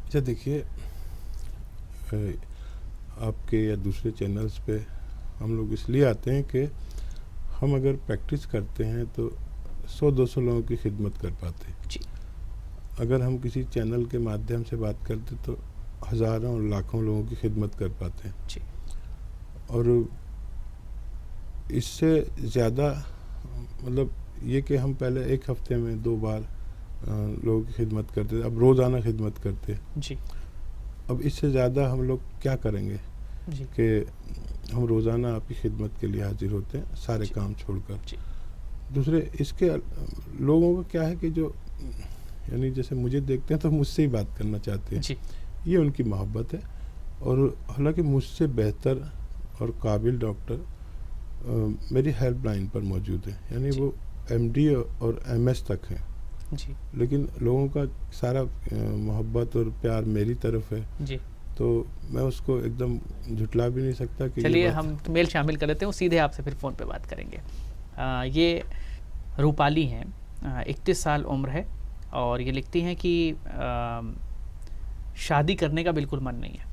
अच्छा देखिए, आपके या दूसरे चैनल्स पे हम लोग इसलिए आते हैं कि हम अगर प्रैक्टिस करते हैं तो 100-200 लोगों की खिदमत कर पाते हैं जी। अगर हम किसी चैनल के माध्यम से बात करते तो हज़ारों और लाखों लोगों की खिदमत कर पाते हैं जी। और इससे ज़्यादा मतलब ये कि हम पहले एक हफ्ते में 2 बार लोगों की खिदमत करते थे, अब रोज़ाना खिदमत करते हैं जी। अब इससे ज़्यादा हम लोग क्या करेंगे जी। कि हम रोज़ाना आपकी खिदमत के लिए हाजिर होते हैं, सारे काम छोड़कर। दूसरे इसके लोगों का क्या है कि जो यानी जैसे मुझे देखते हैं तो मुझसे ही बात करना चाहते हैं जी। ये उनकी मोहब्बत है। और हालांकि मुझसे बेहतर और काबिल डॉक्टर मेरी हेल्पलाइन पर मौजूद है, यानी वो एमडी और एमएस तक हैं जी। लेकिन लोगों का सारा मोहब्बत और प्यार मेरी तरफ है जी। तो मैं उसको एकदम झुटला भी नहीं सकता कि चलिए हम मेल शामिल कर लेते हैं, सीधे आपसे फिर फ़ोन पे बात करेंगे। ये रूपाली हैं, 31 साल उम्र है और ये लिखती हैं कि शादी करने का बिल्कुल मन नहीं है।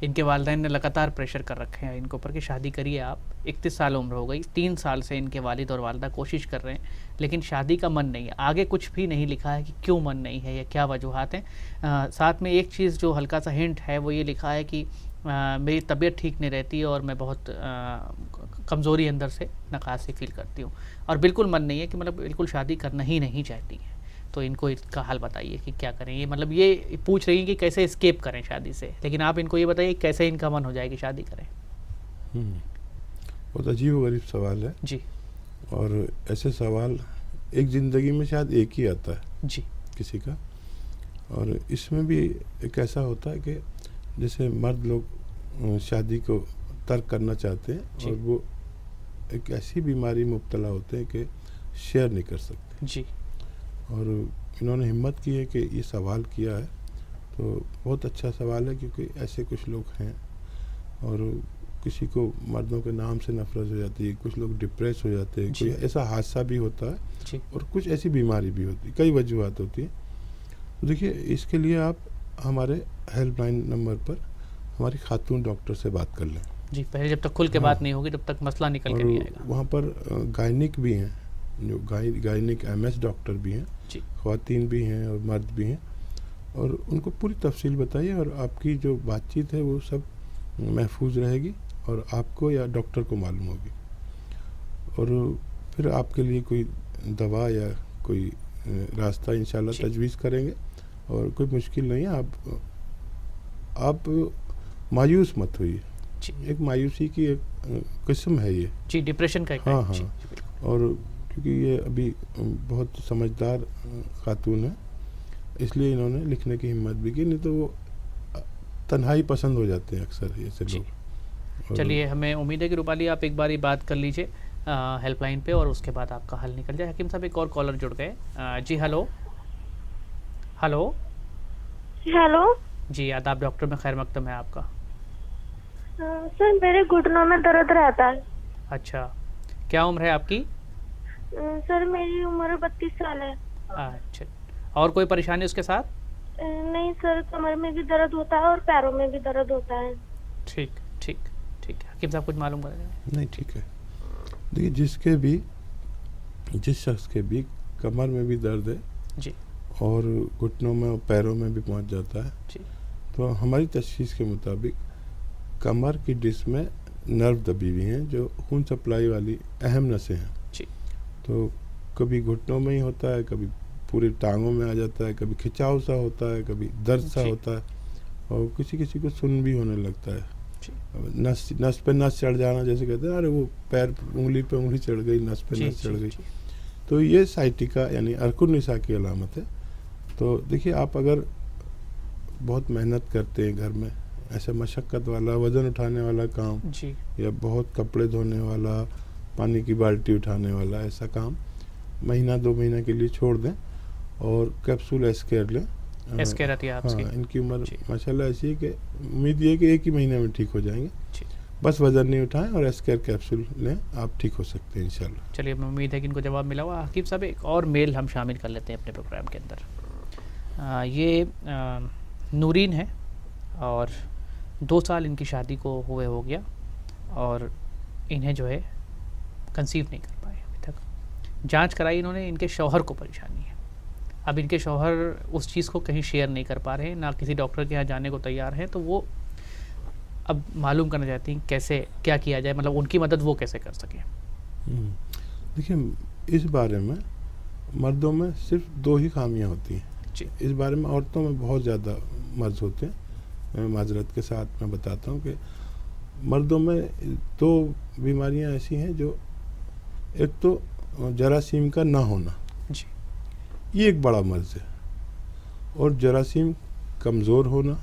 इनके वालिदैन ने लगातार प्रेशर कर रखे हैं इनको ऊपर कि शादी करिए आप। 31 साल उम्र हो गई, 3 साल से इनके वालिद और वालिदा कोशिश कर रहे हैं लेकिन शादी का मन नहीं है। आगे कुछ भी नहीं लिखा है कि क्यों मन नहीं है या क्या वजूहात हैं। साथ में एक चीज़ जो हल्का सा हिंट है वो ये लिखा है कि मेरी तबीयत ठीक नहीं रहती और मैं बहुत कमज़ोरी अंदर से नकासी फील करती हूँ और बिल्कुल मन नहीं है कि मतलब बिल्कुल शादी करना ही नहीं चाहती हैं। तो इनको इसका हल बताइए कि क्या करें। ये मतलब ये पूछ रही हैं कि कैसे एस्केप करें शादी से, लेकिन आप इनको ये बताइए कैसे इनका मन हो जाए कि शादी करें। बहुत अजीब व गरीब सवाल है जी। और ऐसे सवाल एक ज़िंदगी में शायद एक ही आता है जी किसी का। और इसमें भी एक ऐसा होता है कि जैसे मर्द लोग शादी को तर्क करना चाहते हैं और वो एक ऐसी बीमारी में मुब्तला होते हैं कि शेयर नहीं कर सकते जी। और इन्होंने हिम्मत की है कि ये सवाल किया है तो बहुत अच्छा सवाल है क्योंकि ऐसे कुछ लोग हैं। और किसी को मर्दों के नाम से नफरत हो जाती है, कुछ लोग डिप्रेस हो जाते हैं, कोई ऐसा हादसा भी होता है और कुछ ऐसी बीमारी भी होती है, कई वजूहत होती है। तो देखिए इसके लिए आप हमारे हेल्पलाइन नंबर पर हमारी खातून डॉक्टर से बात कर लें जी। पहले जब तक खुल के बात नहीं होगी तब तक मसला निकल के नहीं आएगा। वहाँ पर गायनिक भी हैं, जो गायनिक एमएस डॉक्टर भी हैं, ख़वातीन भी हैं और मर्द भी हैं और उनको पूरी तफसील बताइए और आपकी जो बातचीत है वो सब महफूज रहेगी और आपको या डॉक्टर को मालूम होगी और फिर आपके लिए कोई दवा या कोई रास्ता इंशाल्लाह तजवीज़ करेंगे और कोई मुश्किल नहीं है। आप मायूस मत होइए, एक मायूसी की एक किस्म है ये जी, डिप्रेशन का एक हाँ हाँ। और क्योंकि ये अभी बहुत समझदार खातून है इसलिए इन्होंने लिखने की हिम्मत भी की, नहीं तो वो तन्हाई पसंद हो जाते हैं अक्सर ऐसे लोग। चलिए हमें उम्मीद है कि रूपाली आप एक बार ही बात कर लीजिए हेल्पलाइन पे और उसके बाद आपका हल निकल जाए। हकीम साहब एक और कॉलर जुड़ गए। जी हेलो। हेलो हेलो जी, आदाब डॉक्टर में खैर मकदम है आपका। सर मेरे घुटनों में दर्द रहता है। अच्छा, क्या उम्र है आपकी? सर मेरी उम्र 32 साल है। अच्छा, और कोई परेशानी उसके साथ? नहीं सर, कमर में भी दर्द होता है और पैरों में भी दर्द होता है। ठीक ठीक ठीक है। हकीम साहब कुछ मालूम करेंगे? नहीं ठीक है। देखिए जिस शख्स के भी कमर में भी दर्द है जी और घुटनों में और पैरों में भी पहुंच जाता है जी तो हमारी तशख़ीस के मुताबिक कमर की डिस्क में नर्व दबी हुई हैं जो खून सप्लाई वाली अहम नसें हैं। जी। तो कभी घुटनों में ही होता है, कभी पूरे टांगों में आ जाता है, कभी खिंचाव सा होता है, कभी दर्द सा जी। होता है और किसी किसी को सुन भी होने लगता है। जी। नस पे नस चढ़ जाना, जैसे कहते हैं अरे वो पैर उंगली पे उंगली चढ़ गई, नस पे जी, नस चढ़ जी, गई। जी। तो ये साइटिका यानी अर्कुनिसा की अलामत है। तो देखिए, आप अगर बहुत मेहनत करते हैं घर में, ऐसा मशक्क़त वाला वज़न उठाने वाला काम जी। या बहुत कपड़े धोने वाला, पानी की बाल्टी उठाने वाला ऐसा काम महीना 2 महीना के लिए छोड़ दें और कैप्सूल एस्केयर लें। एस्केयर अतिया आपकी। हाँ, इनकी उम्र जी। माशाल्लाह ऐसी है कि उम्मीद ये है कि 1 ही महीने में ठीक हो जाएंगे। जी। बस वज़न नहीं उठाएं और एस्केयर कैप्सूल लें, आप ठीक हो सकते हैं इंशाल्लाह। चलिए, मैं उम्मीद है कि इनको जवाब मिला हुआ। हकीम साहब, एक और मेल हम शामिल कर लेते हैं अपने प्रोग्राम के अंदर। ये नूरीन है और 2 साल इनकी शादी को हुए हो गया और इन्हें जो है कंसीव नहीं कर पाए अभी तक। जांच कराई इन्होंने, इनके शौहर को परेशानी है। अब इनके शौहर उस चीज़ को कहीं शेयर नहीं कर पा रहे हैं, ना किसी डॉक्टर के यहाँ जाने को तैयार हैं। तो वो अब मालूम करना चाहती हैं कैसे क्या किया जाए, मतलब उनकी मदद वो कैसे कर सकें। देखिए, इस बारे में मर्दों में सिर्फ 2 ही खामियां होती हैं। जी। इस बारे में औरतों में बहुत ज़्यादा मर्ज होते हैं। मैं माजरत के साथ मैं बताता हूँ कि मर्दों में 2 बीमारियां ऐसी हैं जो, एक तो जरासीम का ना होना, जी। ये एक बड़ा मर्ज है, और जरासीम कमज़ोर होना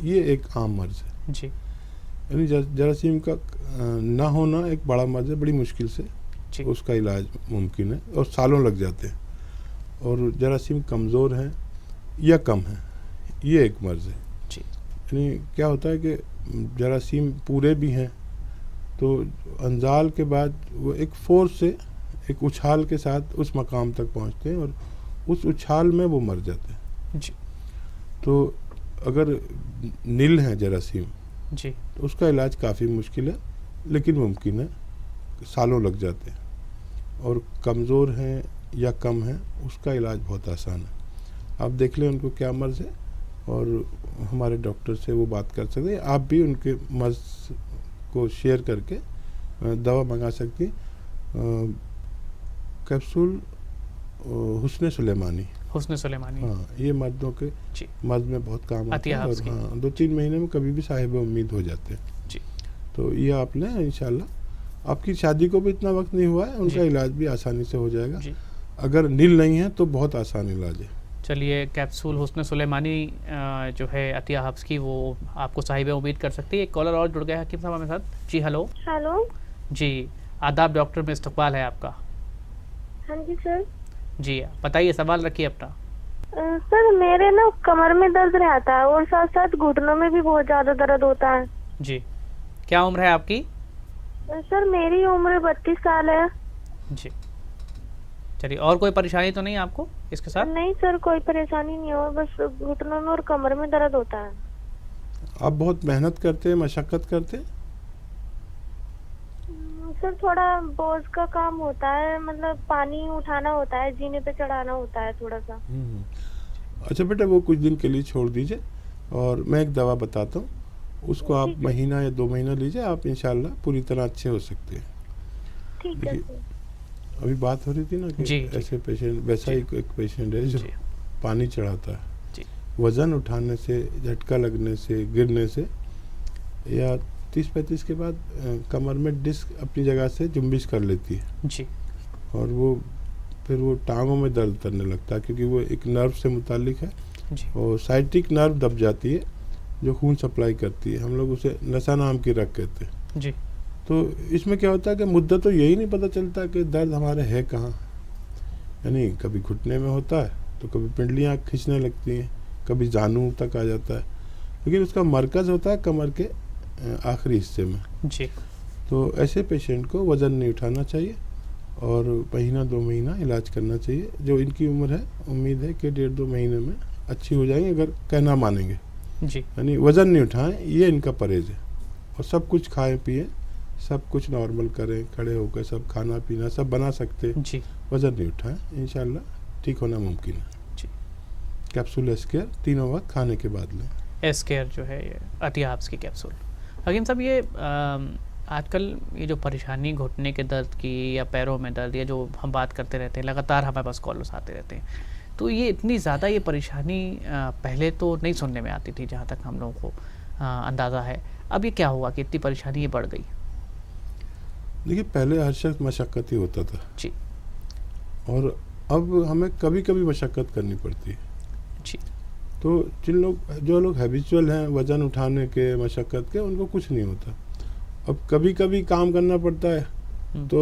ये एक आम मर्ज है। जी। यानी जरासीम का ना होना एक बड़ा मर्ज है, बड़ी मुश्किल से जी। उसका इलाज मुमकिन है और सालों लग जाते हैं। और जरासीम कमज़ोर हैं या कम हैं, ये एक मर्ज़ है। जी। यानी क्या होता है कि जरासीम पूरे भी हैं तो अंजाल के बाद वो एक फोर्स से, एक उछाल के साथ उस मकाम तक पहुंचते हैं और उस उछाल में वो मर जाते हैं। जी। तो अगर नील हैं जरासीम जी। तो उसका इलाज काफ़ी मुश्किल है लेकिन मुमकिन है, सालों लग जाते हैं। और कमज़ोर हैं या कम हैं, उसका इलाज बहुत आसान है। आप देख लें उनको क्या मर्ज़ है और हमारे डॉक्टर से वो बात कर सकते हैं। आप भी उनके मर्ज़ को शेयर करके दवा मंगा सकती। कैप्सूल हुस्न सुलेमानी। हुस्न सुलेमानी। हाँ, ये मर्दों के जी। मर्द में बहुत काम आता है और हाँ 2-3 महीने में कभी भी साहिब उम्मीद हो जाते हैं। जी। तो ये आप लें, इंशाल्लाह आपकी शादी को भी इतना वक्त नहीं हुआ है, उनका इलाज भी आसानी से हो जाएगा। जी। अगर नील नहीं है तो बहुत आसान इलाज है। चलिए, कैप्सूल हुस्न सुलेमानी जो है अतिया हब्स की, वो आपको साहिब उम्मीद कर सकती है। एक कॉलर और जुड़ गया है हकीम साहब हमारे साथ। जी हेलो। हेलो जी, आदाब डॉक्टर में इस्तकबाल है आपका। हाँ जी सर। जी, बताइए, सवाल रखिए अपना। सर मेरे ना कमर में दर्द रहता है और साथ साथ घुटनों में भी बहुत ज्यादा दर्द होता है। जी, क्या उम्र है आपकी? सर मेरी उम्र 32 साल है। जी। चलिए, और कोई परेशानी तो नहीं आपको इसके साथ? नहीं सर, कोई परेशानी नहीं हो, बस घुटनों में और कमर में दर्द होता है। आप बहुत मेहनत करते हैं, मशक्क़त करते हैं? सर थोड़ा बोझ का काम होता है, मतलब पानी उठाना होता है, जीने पे चढ़ाना होता है थोड़ा सा। अच्छा बेटा, वो कुछ दिन के लिए छोड़ दीजिए और मैं एक दवा बताता हूँ, उसको आप महीना या 2 महीना लीजिए, आप इंशाल्लाह पूरी तरह अच्छे हो सकते हैं। ठीक है सर। अभी बात हो रही थी ना कि जी, ऐसे पेशेंट, वैसा ही एक पेशेंट है जो पानी चढ़ाता है, वज़न उठाने से, झटका लगने से, गिरने से या 30-35 के बाद कमर में डिस्क अपनी जगह से जुम्बिश कर लेती है जी। और वो फिर वो टांगों में दर्द करने लगता है क्योंकि वो एक नर्व से मुतालिक है जी। और साइटिक नर्व दब जाती है जो खून सप्लाई करती है। हम लोग उसे नशा नाम की रग कहते हैं। जी। तो इसमें क्या होता है कि मुद्दा तो यही नहीं पता चलता कि दर्द हमारे है कहाँ। यानी कभी घुटने में होता है तो कभी पिंडलियाँ खींचने लगती हैं, कभी जानू तक आ जाता है, लेकिन उसका मरकज़ होता है कमर के आखिरी हिस्से में। जी। तो ऐसे पेशेंट को वज़न नहीं उठाना चाहिए और महीना 2 महीना इलाज करना चाहिए। जो इनकी उम्र है, उम्मीद है कि 1.5-2 महीने में अच्छी हो जाएंगे अगर कहना मानेंगे। जी। यानी वज़न नहीं उठाएं, ये इनका परहेज़ है और सब कुछ खाएं पिएं, सब कुछ नॉर्मल करें, खड़े होकर सब खाना पीना सब बना सकते हैं। जी। वज़न नहीं उठाएं, इंशाल्लाह ठीक होना मुमकिन है। जी। कैप्सूल एस्केयर 3 वक्त खाने के बाद लें। एस्केयर जो है ये अतिआप्स की कैप्सूल। हकीम साहब, ये आजकल ये जो परेशानी घुटने के दर्द की या पैरों में दर्द, या जो हम बात करते रहते हैं, लगातार हमारे पास कॉल्स आते रहते हैं, तो ये इतनी ज़्यादा ये परेशानी पहले तो नहीं सुनने में आती थी, जहाँ तक हम लोगों को अंदाज़ा है। अब ये क्या हुआ कि इतनी परेशानी ये बढ़ गई? देखिए, पहले हर शख्स मशक्क़त ही होता था जी, और अब हमें कभी कभी मशक्क़त करनी पड़ती है जी, तो जो लोग हैबिचुअल हैं वज़न उठाने के, मशक्क़त के, उनको कुछ नहीं होता। अब कभी कभी काम करना पड़ता है तो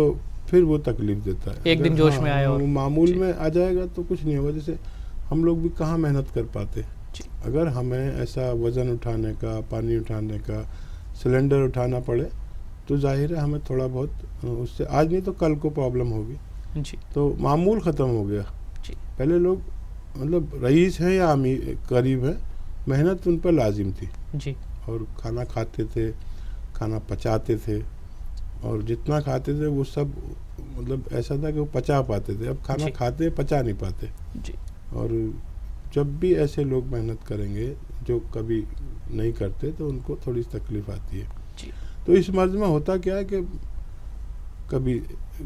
फिर वो तकलीफ देता है। एक दिन जोश में आए और वो मामूल में आ जाएगा तो कुछ नहीं होगा। जैसे हम लोग भी कहाँ मेहनत कर पाते। अगर हमें ऐसा वज़न उठाने का, पानी उठाने का, सिलेंडर उठाना पड़े तो जाहिर है हमें थोड़ा बहुत उससे आज नहीं तो कल को प्रॉब्लम होगी जी, तो मामूल ख़त्म हो गया जी। पहले लोग मतलब रईस हैं या अमीर करीब है, मेहनत उन पर लाजिम थी जी, और खाना खाते थे, खाना पचाते थे, और जितना खाते थे वो सब मतलब ऐसा था कि वो पचा पाते थे। अब खाना खाते पचा नहीं पाते जी। और जब भी ऐसे लोग मेहनत करेंगे जो कभी नहीं करते तो उनको थोड़ी तकलीफ आती है जी। तो इस मर्ज में होता क्या है कि कभी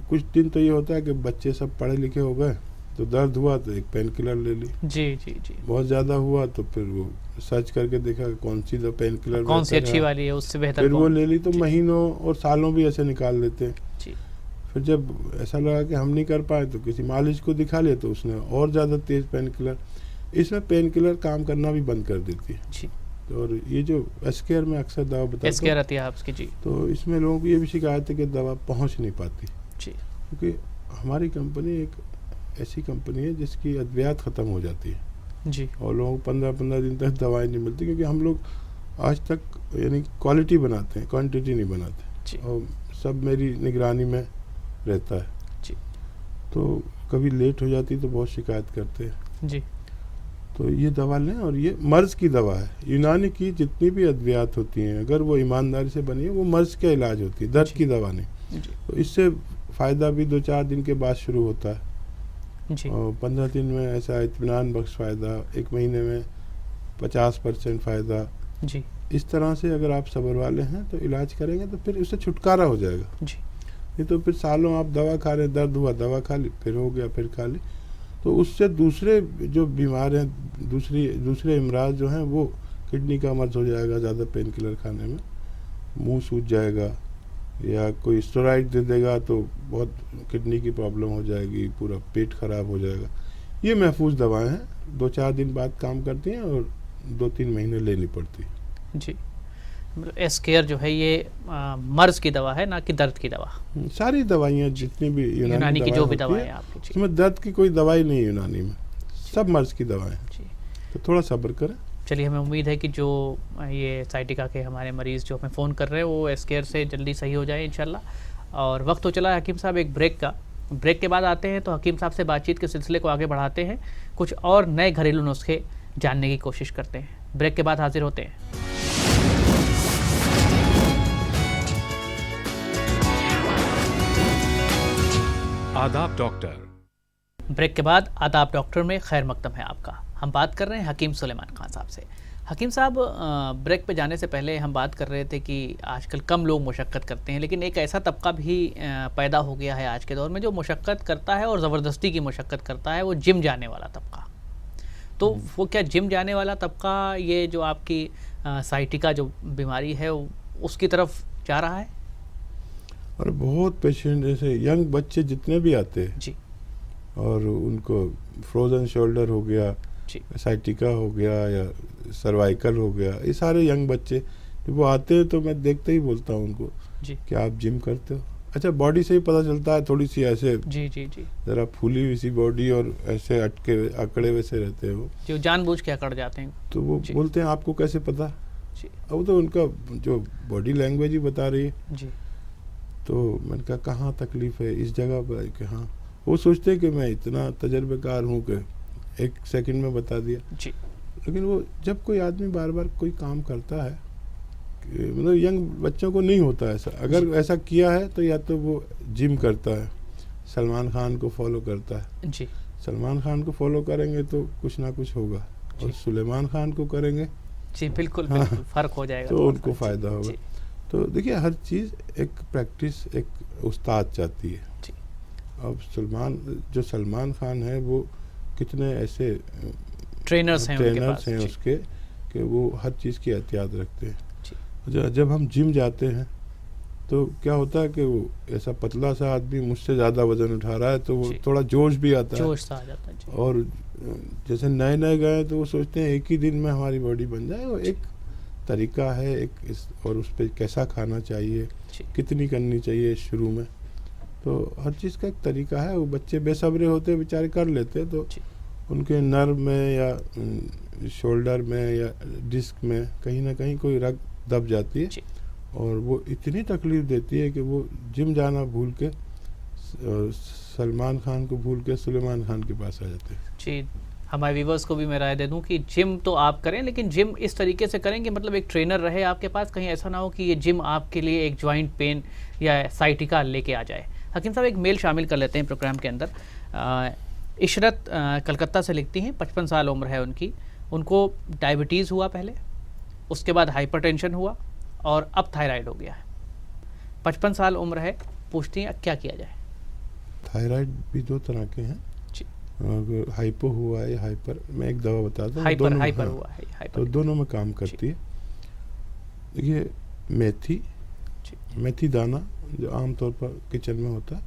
कुछ दिन तो ये होता है कि बच्चे सब पढ़े लिखे हो गए तो दर्द हुआ तो एक पेन किलर ले ली, जी जी जी, बहुत ज़्यादा हुआ तो फिर वो सर्च करके देखा कौन सी पेन किलर कौन सी अच्छी वाली है, उससे बेहतर फिर वो कौन? ले ली तो महीनों और सालों भी ऐसे निकाल लेते हैं। जी, फिर जब ऐसा लगा कि हम नहीं कर पाए तो किसी मालिश को दिखा लिया तो उसने और ज़्यादा तेज़ पेन किलर। इसमें पेन किलर काम करना भी बंद कर देती है जी। और ये जो एस्केयर में अक्सर दवा बताते एस्केयर अतिआप्स की, जी, तो इसमें लोगों को ये भी शिकायत है कि दवा पहुंच नहीं पाती जी, क्योंकि हमारी कंपनी एक ऐसी कंपनी है जिसकी अद्वियात ख़त्म हो जाती है जी, और लोगों को 15-15 दिन तक दवाई नहीं मिलती क्योंकि हम लोग आज तक यानी क्वालिटी बनाते हैं, क्वांटिटी नहीं बनाते जी, और सब मेरी निगरानी में रहता है जी, तो कभी लेट हो जाती तो बहुत शिकायत करते हैं। जी, तो ये दवा लें और ये मर्ज़ की दवा है। यूनानी की जितनी भी अद्वियात होती हैं अगर वो ईमानदारी से बनी है वो मर्ज़ का इलाज होती है, दर्द की दवा नहीं। जी, तो इससे फ़ायदा भी 2-4 दिन के बाद शुरू होता है जी, और 15 दिन में ऐसा इत्मीनान बख्श फ़ायदा, 1 महीने में 50% फ़ायदा। जी, इस तरह से अगर आप सब्र वाले हैं तो इलाज करेंगे तो फिर उससे छुटकारा हो जाएगा। जी, नहीं तो फिर सालों आप दवा खा रहे, दर्द हुआ दवा खा ली, फिर हो गया, फिर खा ली, तो उससे दूसरे जो बीमार हैं, दूसरे इमराज जो हैं वो किडनी का मर्ज हो जाएगा ज़्यादा पेन किलर खाने में, मुंह सूज जाएगा या कोई स्टेरॉइड दे देगा तो बहुत किडनी की प्रॉब्लम हो जाएगी, पूरा पेट ख़राब हो जाएगा। ये महफूज दवाएं हैं, 2-4 दिन बाद काम करती हैं और 2-3 महीने लेनी पड़ती है। जी। मतलब एस्केयर जो है ये मर्ज की दवा है, ना कि दर्द की दवा। सारी दवाइयाँ जितनी भी यूनानी की जो भी दवा होती है आपकी, जी, इसमें दर्द की कोई दवाई नहीं है यूनानी में, सब मर्ज की दवाएं। जी। तो थोड़ा सब्र करें। चलिए, हमें उम्मीद है कि जो ये साइटिका के हमारे मरीज़ जो हमें फ़ोन कर रहे हैं वो एस्केयर से जल्दी सही हो जाए इंशाल्लाह। और वक्त हो चला है हकीम साहब एक ब्रेक का। ब्रेक के बाद आते हैं तो हकीम साहब से बातचीत के सिलसिले को आगे बढ़ाते हैं, कुछ और नए घरेलू नुस्खे जानने की कोशिश करते हैं। ब्रेक के बाद हाजिर होते हैं। आदाब डॉक्टर। ब्रेक के बाद आदाब डॉक्टर में खैर मकदम है आपका। हम बात कर रहे हैं हकीम सुलेमान खान साहब से। हकीम साहब, ब्रेक पे जाने से पहले हम बात कर रहे थे कि आजकल कम लोग मुशक्क़त करते हैं, लेकिन एक ऐसा तबका भी पैदा हो गया है आज के दौर में जो मुशक्क़त करता है और ज़बरदस्ती की मुशक्क़त करता है, वो जिम जाने वाला तबका। तो वो क्या जिम जाने वाला तबका ये जो आपकी साइटिका जो बीमारी है उसकी तरफ जा रहा है? और बहुत पेशेंट जैसे यंग बच्चे जितने भी आते हैं जी, और उनको फ्रोज़न शोल्डर हो गया, साइटिका हो गया या सर्वाइकल हो गया, ये सारे यंग बच्चे जब वो आते हैं तो मैं देखते ही बोलता हूँ उनको जी, कि आप जिम करते हो। अच्छा, बॉडी से ही पता चलता है, थोड़ी सी ऐसे जी, जी, जी, ज़रा फूली हुई सी बॉडी और ऐसे अकड़े वैसे रहते हैं वो, जो जानबूझ के अकड़ जाते हैं। तो वो बोलते हैं आपको कैसे पता? जी, अब तो उनका जो बॉडी लैंग्वेज ही बता रही है। जी, तो मैंने कहा कहाँ तकलीफ़ है इस जगह पर कि हाँ, वो सोचते हैं कि मैं इतना तजर्बेकार हूँ कि 1 सेकंड में बता दिया। जी, लेकिन वो जब कोई आदमी बार बार कोई काम करता है, मतलब यंग बच्चों को नहीं होता ऐसा, अगर ऐसा किया है तो या तो वो जिम करता है, सलमान खान को फॉलो करता है, जी, सलमान खान को फॉलो करेंगे तो कुछ ना कुछ होगा, और सुलेमान खान को करेंगे जी बिल्कुल बिल्कुल, फ़र्क हो जाएगा तो थोड़ा उनको सा। फ़ायदा होगा। जी तो देखिए, हर चीज़ एक प्रैक्टिस, एक उस्ताद चाहती है। जी अब सलमान खान है, वो कितने ऐसे ट्रेनर्स हैं उनके ट्रेनर्स पास। हैं जी उसके, कि वो हर चीज़ की एहतियात रखते हैं। जी जब हम जिम जाते हैं तो क्या होता है कि वो ऐसा पतला सा आदमी मुझसे ज़्यादा वज़न उठा रहा है, तो वो जी। थोड़ा जोश भी आता है। जोश सा आ जाता है। जी और जैसे नए नए गए तो वो सोचते हैं एक ही दिन में हमारी बॉडी बन जाए। वो एक तरीका है, और उस पर कैसा खाना चाहिए, जी कितनी करनी चाहिए शुरू में, तो हर चीज़ का एक तरीका है। वो बच्चे बेसब्रे होते हैं, बेचारे कर लेते हैं, तो जी उनके नर्व में या शोल्डर में या डिस्क में कहीं ना कहीं कोई रग दब जाती है, जी और वो इतनी तकलीफ़ देती है कि वो जिम जाना भूल के सलमान खान को भूल के सुलेमान खान के पास आ जाते हैं। जी। हमारे व्यूवर्स को भी मैं राय दे दूं कि जिम तो आप करें, लेकिन जिम इस तरीके से करें कि मतलब एक ट्रेनर रहे आपके पास। कहीं ऐसा ना हो कि ये जिम आपके लिए एक जॉइंट पेन या साइटिका लेके आ जाए। हकीम साहब, एक मेल शामिल कर लेते हैं प्रोग्राम के अंदर। इशरत कलकत्ता से लिखती हैं, 55 साल उम्र है उनकी। उनको डायबिटीज़ हुआ पहले, उसके बाद हाइपरटेंशन हुआ और अब थायराइड हो गया है। 55 साल उम्र है, पूछती हैं क्या किया जाए। थायराइड भी दो तरह के हैं। जी। अगर हाइपो हुआ है या हाइपर, मैं एक दवा बताता हूँ। हाइपर दोनों, हाइपर हाँ, हुआ है, हाइपर। तो दोनों में काम करती है। देखिए, मेथी दाना जो आमतौर पर किचन में होता है,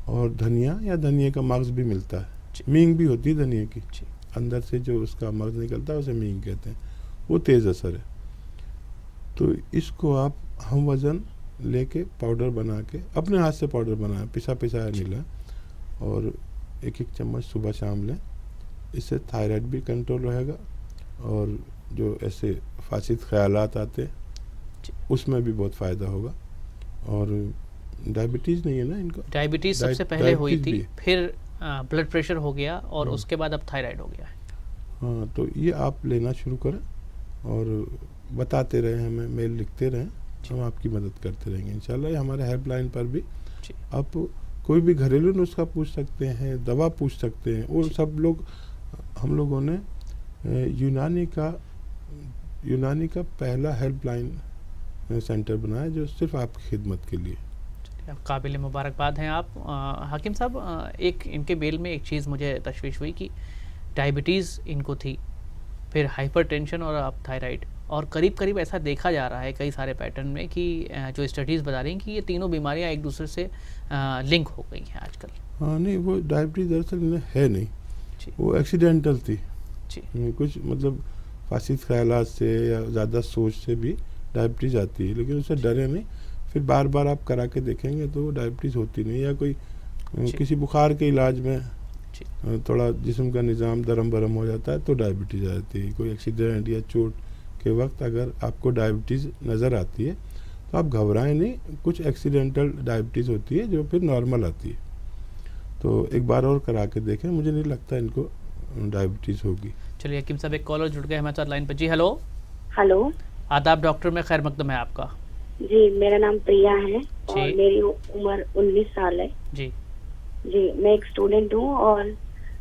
और धनिया या धनिया का मग्ज़ भी मिलता है। मींग भी होती है धनिया की, अंदर से जो उसका मग्ज़ निकलता है उसे मींग कहते हैं। वो तेज़ असर है। तो इसको आप हम वज़न लेके पाउडर बना के, अपने हाथ से पाउडर बनाएं, पिसा पिसाया नहीं लें, और एक चम्मच सुबह शाम लें। इससे थायराइड भी कंट्रोल रहेगा, और जो ऐसे फासिद ख्यालात आते हैं उसमें भी बहुत फ़ायदा होगा। और डायबिटीज़ नहीं है ना इनको? डायबिटीज़ सबसे पहले हुई थी, भी है। फिर ब्लड प्रेशर हो गया, और उसके बाद अब थायराइड हो गया है। हाँ, तो ये आप लेना शुरू करें, और बताते रहें, हमें मेल लिखते रहें, हम आपकी मदद करते रहेंगे इंशाल्लाह। ये हमारे हेल्पलाइन पर भी आप कोई भी घरेलू नुस्खा पूछ सकते हैं, दवा पूछ सकते हैं। वो सब लोग, हम लोगों ने यूनानी का पहला हेल्पलाइन सेंटर बनाया जो सिर्फ आपकी खिदमत के लिए। काबिल मुबारकबाद हैं आप। हाकिम साहब, एक इनके मेल में एक चीज़ मुझे तशवीश हुई कि डायबिटीज़ इनको थी, फिर हाइपरटेंशन और अब थायराइड, और करीब करीब ऐसा देखा जा रहा है कई सारे पैटर्न में कि जो स्टडीज़ बता रही हैं कि ये तीनों बीमारियां एक दूसरे से लिंक हो गई हैं आजकल। हाँ, नहीं, वो डायबिटीज़ दरअसल इन्हें है नहीं, वो एक्सीडेंटल थी। कुछ मतलब फासिद ख्यालात से या ज़्यादा सोच से भी डायबिटीज़ आती है, लेकिन उससे डरे नहीं। फिर बार बार आप करा के देखेंगे तो डायबिटीज़ होती नहीं। या कोई किसी बुखार के इलाज में थोड़ा जिस्म का निज़ाम दरम बरम हो जाता है तो डायबिटीज़ आ जाती है। कोई एक्सीडेंट या चोट के वक्त अगर आपको डायबिटीज़ नज़र आती है तो आप घबराएं नहीं, कुछ एक्सीडेंटल डायबिटीज़ होती है जो फिर नॉर्मल आती है। तो एक बार और करा के देखें, मुझे नहीं लगता इनको डायबिटीज़ होगी। चलिए हकीम साहब, एक कॉलर जुड़ गए हमारे साथ लाइन पर। जी हेलो। हेलो, आदाब डॉक्टर में खैर मकदम है आपका। जी, मेरा नाम प्रिया है और मेरी उम्र 19 साल है। जी जी, मैं एक स्टूडेंट हूँ, और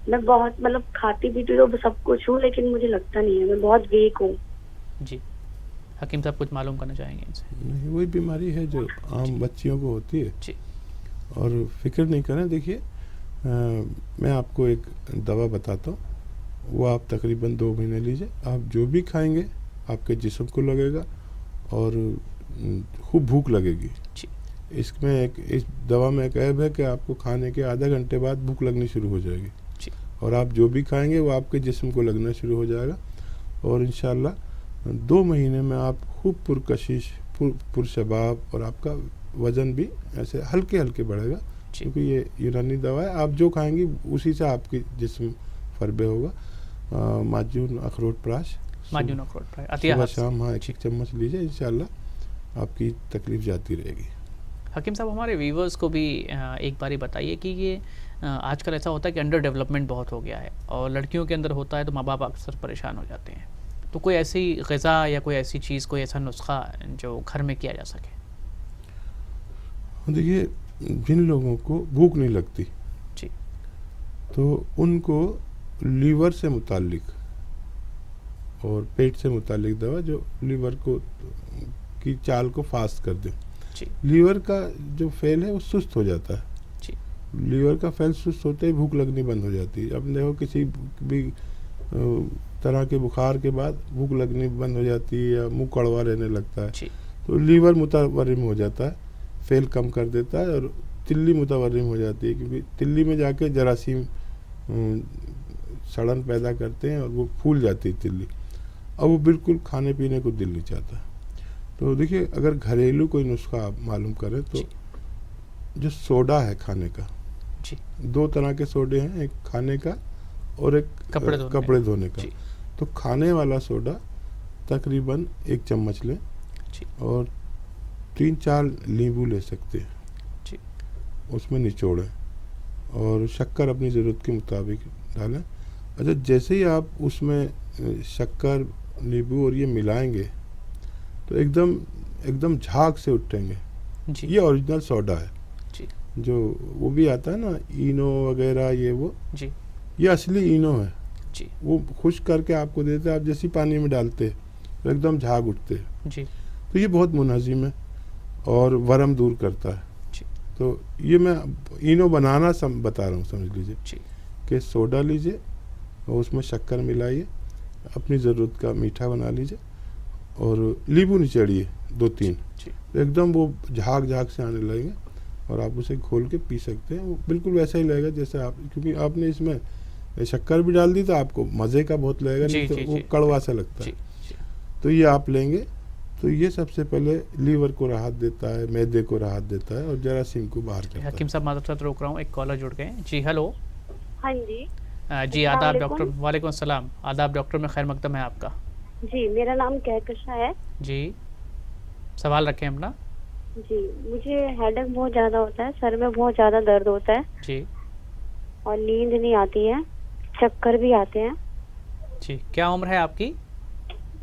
मैं बहुत मतलब खाती पीती तो सब कुछ हूँ, लेकिन मुझे लगता नहीं है, मैं बहुत वीक हूँ। जी, हकीम साहब कुछ मालूम करना चाहेंगे इनसे? नहीं, वही बीमारी है जो आम बच्चियों को होती है। जी, और फिक्र नहीं करें। देखिए, मैं आपको एक दवा बताता हूँ, वो आप तकरीबन 2 महीने लीजिए। आप जो भी खाएंगे आपके जिस्म को लगेगा और खूब भूख लगेगी। इसमें इस दवा में एक ऐब है कि आपको खाने के आधा घंटे बाद भूख लगनी शुरू हो जाएगी, और आप जो भी खाएंगे वो आपके जिस्म को लगना शुरू हो जाएगा। और इंशाल्लाह 2 महीने में आप खूब पुरकशिश, पुरशबाब, और आपका वज़न भी ऐसे हल्के हल्के बढ़ेगा, क्योंकि ये यूनानी दवा है। आप जो खाएंगी उसी से आपकी जिस्म फरबे होगा। माजून अखरोट प्राश, सुबह शाम, हाँ, 1 चम्मच लीजिए, इंशाल्लाह आपकी तकलीफ़ जाती रहेगी। हकीम साहब, हमारे व्यूवर्स को भी एक बारी बताइए कि ये आजकल ऐसा होता है कि अंडर डेवलपमेंट बहुत हो गया है, और लड़कियों के अंदर होता है तो माँ बाप अक्सर परेशान हो जाते हैं। तो कोई ऐसी ग़िज़ा या कोई ऐसी चीज़, कोई ऐसा नुस्खा जो घर में किया जा सके? देखिए, जिन लोगों को भूख नहीं लगती जी, तो उनको लीवर से मुताल्लिक और पेट से मुतालिक दवा जो लीवर को की चाल को फास्ट कर दे। जी लीवर का जो फेल है वो सुस्त हो जाता है। जी लीवर का फेल सुस्त होते ही भूख लगनी बंद हो जाती है। अब देखो किसी भी तरह के बुखार के बाद भूख लगनी बंद हो जाती है या मुंह कड़वा रहने लगता है, जी तो लीवर मुतवर्रिम हो जाता है, फेल कम कर देता है और तिल्ली मुतवर्रिम हो जाती है, क्योंकि तिल्ली में जाके जरासीम सड़न पैदा करते हैं और वो फूल जाती है तिल्ली। अब वो बिल्कुल खाने पीने को दिल नहीं चाहता। तो देखिए, अगर घरेलू कोई नुस्खा आप मालूम करें तो जो सोडा है खाने का, जी 2 तरह के सोडे हैं, एक खाने का और एक कपड़े धोने का। जी तो खाने वाला सोडा तकरीबन 1 चम्मच लें जी और 3-4 नींबू ले सकते हैं, जी उसमें निचोड़ें और शक्कर अपनी ज़रूरत के मुताबिक डालें। अच्छा, जैसे ही आप उसमें शक्कर, नींबू और ये मिलाएंगे तो एकदम झाग से उठेंगे। जी ये ओरिजिनल सोडा है। जी जो वो भी आता है ना, इनो वगैरह, जी ये असली इनो है। जी वो खुश करके आपको देते हैं, आप जैसी पानी में डालते तो एकदम झाग उठते हैं। जी तो ये बहुत मुनाजिम है और वरम दूर करता है। जी तो ये मैं इनो बनाना बता रहा हूँ, समझ लीजिए जी कि सोडा लीजिए और उसमें शक्कर मिलाइए, अपनी ज़रूरत का मीठा बना लीजिए और नींबू निचोड़िए 2-3, जी तो एकदम वो झाग से आने लगेंगे और आप उसे खोल के पी सकते हैं। वो बिल्कुल वैसा ही लगेगा जैसे आप, क्योंकि आपने इसमें शक्कर भी डाल दी तो आपको मज़े का बहुत लगेगा, नहीं तो वो कड़वा सा लगता है। तो ये आप लेंगे तो ये सबसे पहले लीवर को राहत देता है, मैदे को राहत देता है और जरासीम को बाहर करता है। हकीम साहब माधव रोक रहा हूँ, एक कॉलर जुड़ गए। जी हेलो। हाँ जी। जी आदाब डॉक्टर। वालेकुम अस्सलाम। आदाब डॉक्टर में खैर मकदम है आपका। जी, मेरा नाम कहकशा है। जी, सवाल रखें अपना। जी, मुझे हेडेक बहुत ज़्यादा होता है, सर में बहुत ज़्यादा दर्द होता है जी, और नींद नहीं आती है, चक्कर भी आते हैं। जी, क्या उम्र है आपकी?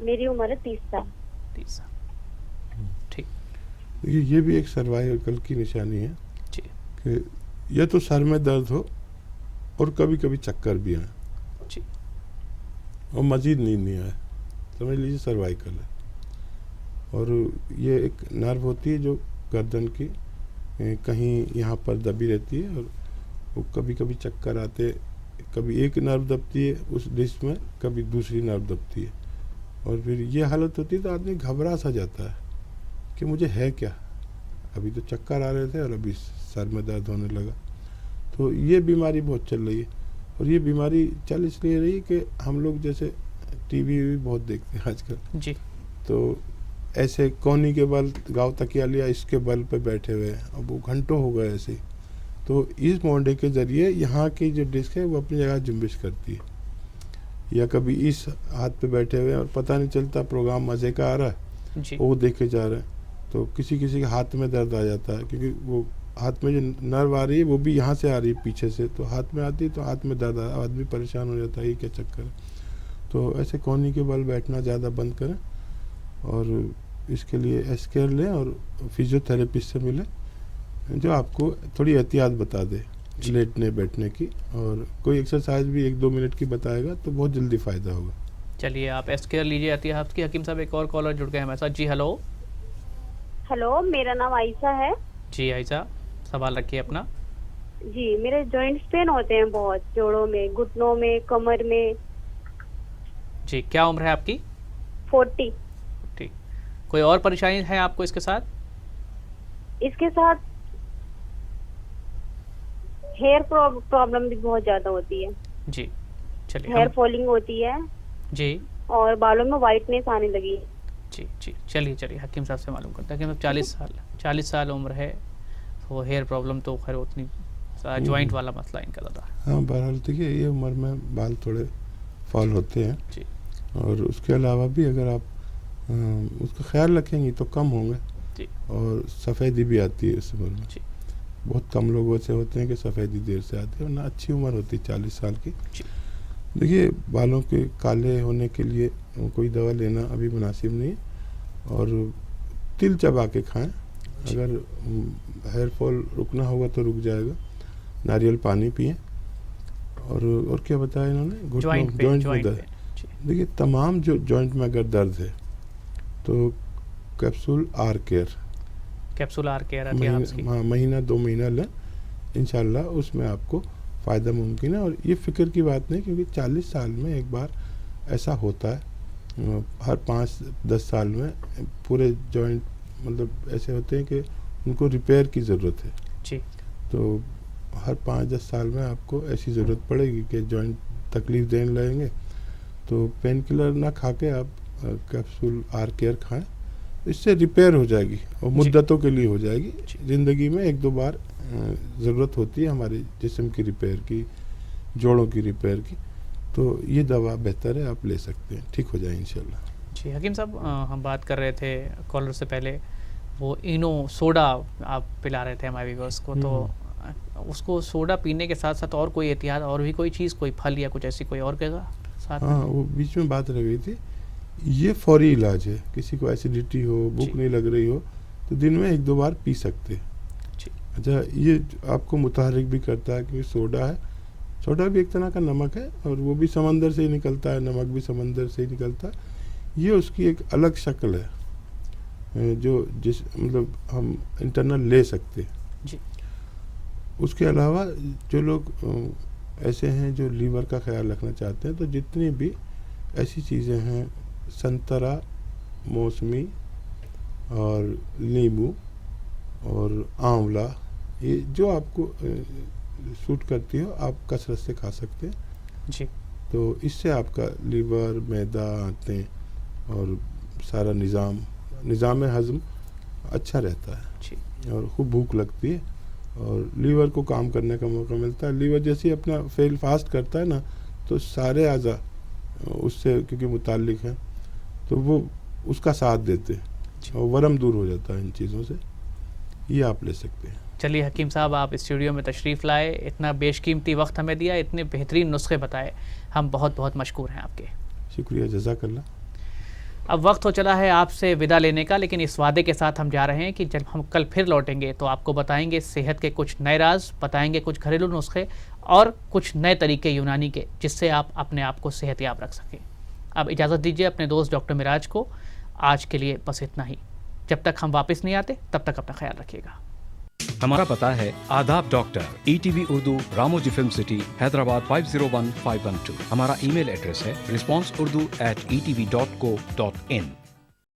मेरी उम्र है 30 साल। 30 साल, ठीक। ये भी एक सर्वाइकल की निशानी है जी कि या तो सर में दर्द हो और कभी कभी चक्कर भी आए जी, और मज़ीद नींद नहीं आए, समझ लीजिए सर्वाइकल है। और ये एक नर्व होती है जो गर्दन की कहीं यहाँ पर दबी रहती है और वो कभी कभी चक्कर आते, कभी एक नर्व दबती है उस डिस्क में, कभी दूसरी नर्व दबती है और फिर ये हालत होती है तो आदमी घबरा सा जाता है कि मुझे है क्या, अभी तो चक्कर आ रहे थे और अभी सर में दर्द होने लगा। तो ये बीमारी बहुत चल रही है और ये बीमारी चल इसलिए रही कि हम लोग जैसे टीवी भी बहुत देखते हैं आजकल जी, तो ऐसे कोनी के बल, गाँव तकिया लिया, इसके बल पे बैठे हुए हैं, अब वो घंटों हो गए ऐसे। तो इस मोड़े के ज़रिए यहाँ की जो डिस्क है वो अपनी जगह जुम्बिश करती है, या कभी इस हाथ पे बैठे हुए हैं और पता नहीं चलता प्रोग्राम मज़े का आ रहा है जी, वो देखे जा रहे हैं, तो किसी किसी के हाथ में दर्द आ जाता है क्योंकि वो हाथ में जो नर्व आ रही है वो भी यहाँ से आ रही है पीछे से, तो हाथ में आती है तो हाथ में दर्द आ, आदमी परेशान हो जाता है, ये क्या चक्कर है। तो ऐसे कोनी के बल बैठना ज़्यादा बंद करें और इसके लिए एस्केयर लें और फिजियोथेरेपिस्ट से मिलें जो आपको थोड़ी एहतियात बता दे लेटने बैठने की, और कोई एक्सरसाइज भी 1-2 मिनट की बताएगा तो बहुत जल्दी फ़ायदा होगा। चलिए आप एस्केयर लीजिए एहतियात की। हकीम साहब एक और कॉलर जुड़ गए हमारे साथ। जी हेलो। हेलो, मेरा नाम आयशा है। जी आयशा, सवाल रखिए अपना। जी, मेरे जॉइंट्स पेन होते हैं बहुत, जोड़ों में, घुटनों में, कमर में। जी, क्या उम्र है आपकी? 40। ठीक, कोई और परेशानी है आपको इसके साथ? इसके साथ हेयर प्रॉब्लम भी बहुत ज्यादा होती है। जी, चलिए हेयर फॉलिंग होती है जी और बालों में वाइटनेस आने लगी है। जी जी, चलिए हकीम साहब से मालूम करते हैं कि मतलब 40 साल उम्र है, तो हेयर प्रॉब्लम तो खैर उतनी, जॉइंट वाला मसला इनका ज़्यादा है। हाँ, बहरहाल देखिए ये उम्र में बाल थोड़े फॉल होते हैं जी, और उसके अलावा भी अगर आप उसका ख्याल रखेंगी तो कम होंगे जी, और सफ़ेदी भी आती है इस उम्र में। जी, बहुत कम लोग ऐसे होते हैं कि सफ़ेदी देर से आती है, वरना अच्छी उम्र होती है 40 साल की। जी। देखिए, बालों के काले होने के लिए कोई दवा लेना अभी मुनासिब नहीं है और तिल चबा के खाएं, अगर हेयर फॉल रुकना होगा तो रुक जाएगा। नारियल पानी पिएं और क्या बताया इन्होंने? जॉइंट में पेन। दर्द, देखिए, तमाम जो जॉइंट में अगर दर्द है तो capsule R care capsule R care आती है आपकी। महीना 2 महीना लें, इंशाल्लाह उसमें आपको फ़ायदा मुमकिन है। और ये फ़िक्र की बात नहीं, क्योंकि 40 साल में एक बार ऐसा होता है, हर 5-10 साल में पूरे जॉइंट मतलब ऐसे होते हैं कि उनको रिपेयर की ज़रूरत है जी। तो हर 5-10 साल में आपको ऐसी ज़रूरत पड़ेगी कि जॉइंट तकलीफ़ देने लगेंगे, तो पेन किलर ना खा के आप कैप्सूल आर केयर खाएं, इससे रिपेयर हो जाएगी और मुद्दतों के लिए हो जाएगी। ज़िंदगी में 1-2 बार ज़रूरत होती है हमारे जिस्म की रिपेयर की, जोड़ों की रिपेयर की, तो ये दवा बेहतर है, आप ले सकते हैं, ठीक हो जाए इंशाल्लाह। जी हकीम साहब, हम बात कर रहे थे कॉलर से पहले, वो इनो सोडा आप पिला रहे थे हमारे व्यूअर्स को, तो उसको सोडा पीने के साथ साथ और कोई एहतियात, और भी कोई चीज़, कोई फल या कुछ ऐसी कोई और के साथ? हाँ, वो बीच में बात रह गई थी। ये फौरी इलाज है, किसी को एसिडिटी हो, भूख नहीं लग रही हो तो दिन में 1-2 बार पी सकते हैं। अच्छा, ये आपको मुतहरिक भी करता है क्योंकि सोडा है, सोडा भी एक तरह का नमक है और वो भी समंदर से ही निकलता है, नमक भी समंदर से ही निकलता है। ये उसकी एक अलग शक्ल है जो जिस मतलब हम इंटरनल ले सकते हैं जी। उसके अलावा जो लोग ऐसे हैं जो लीवर का ख्याल रखना चाहते हैं, तो जितनी भी ऐसी चीज़ें हैं, संतरा, मौसमी और नींबू और आंवला, ये जो आपको सूट करती हो आप कसरत से खा सकते हैं जी। तो इससे आपका लीवर, मैदा, आंतें और सारा निज़ाम हज़म अच्छा रहता है जी। और खूब भूख लगती है और लीवर को काम करने का मौका मिलता है। लीवर जैसे ही अपना फेल फास्ट करता है ना, तो सारे आज़ा उससे क्योंकि मुताल्लिक हैं तो वो उसका साथ देते हैं और वरम दूर हो जाता है इन चीज़ों से। ये आप ले सकते हैं। चलिए हकीम साहब, आप स्टूडियो में तशरीफ़ लाए, इतना बेशकीमती वक्त हमें दिया, इतने बेहतरीन नुस्खे बताए, हम बहुत बहुत मशकूर हैं आपके। शुक्रिया, जज़ाकल्लाह। अब वक्त हो चला है आपसे विदा लेने का, लेकिन इस वादे के साथ हम जा रहे हैं कि जब हम कल फिर लौटेंगे तो आपको बताएंगे सेहत के कुछ नए राज, बताएंगे कुछ घरेलू नुस्खे और कुछ नए तरीके यूनानी के, जिससे आप अपने आप को सेहतयाब रख सकें। अब इजाज़त दीजिए अपने दोस्त डॉक्टर मिराज को, आज के लिए बस इतना ही। जब तक हम वापस नहीं आते तब तक अपना ख्याल रखिएगा। हमारा पता है आदाब doctor, ETV Urdu, Ramoji film city, Hyderabad 501512। हमारा ईमेल एड्रेस है responseurdu@etv.co.in।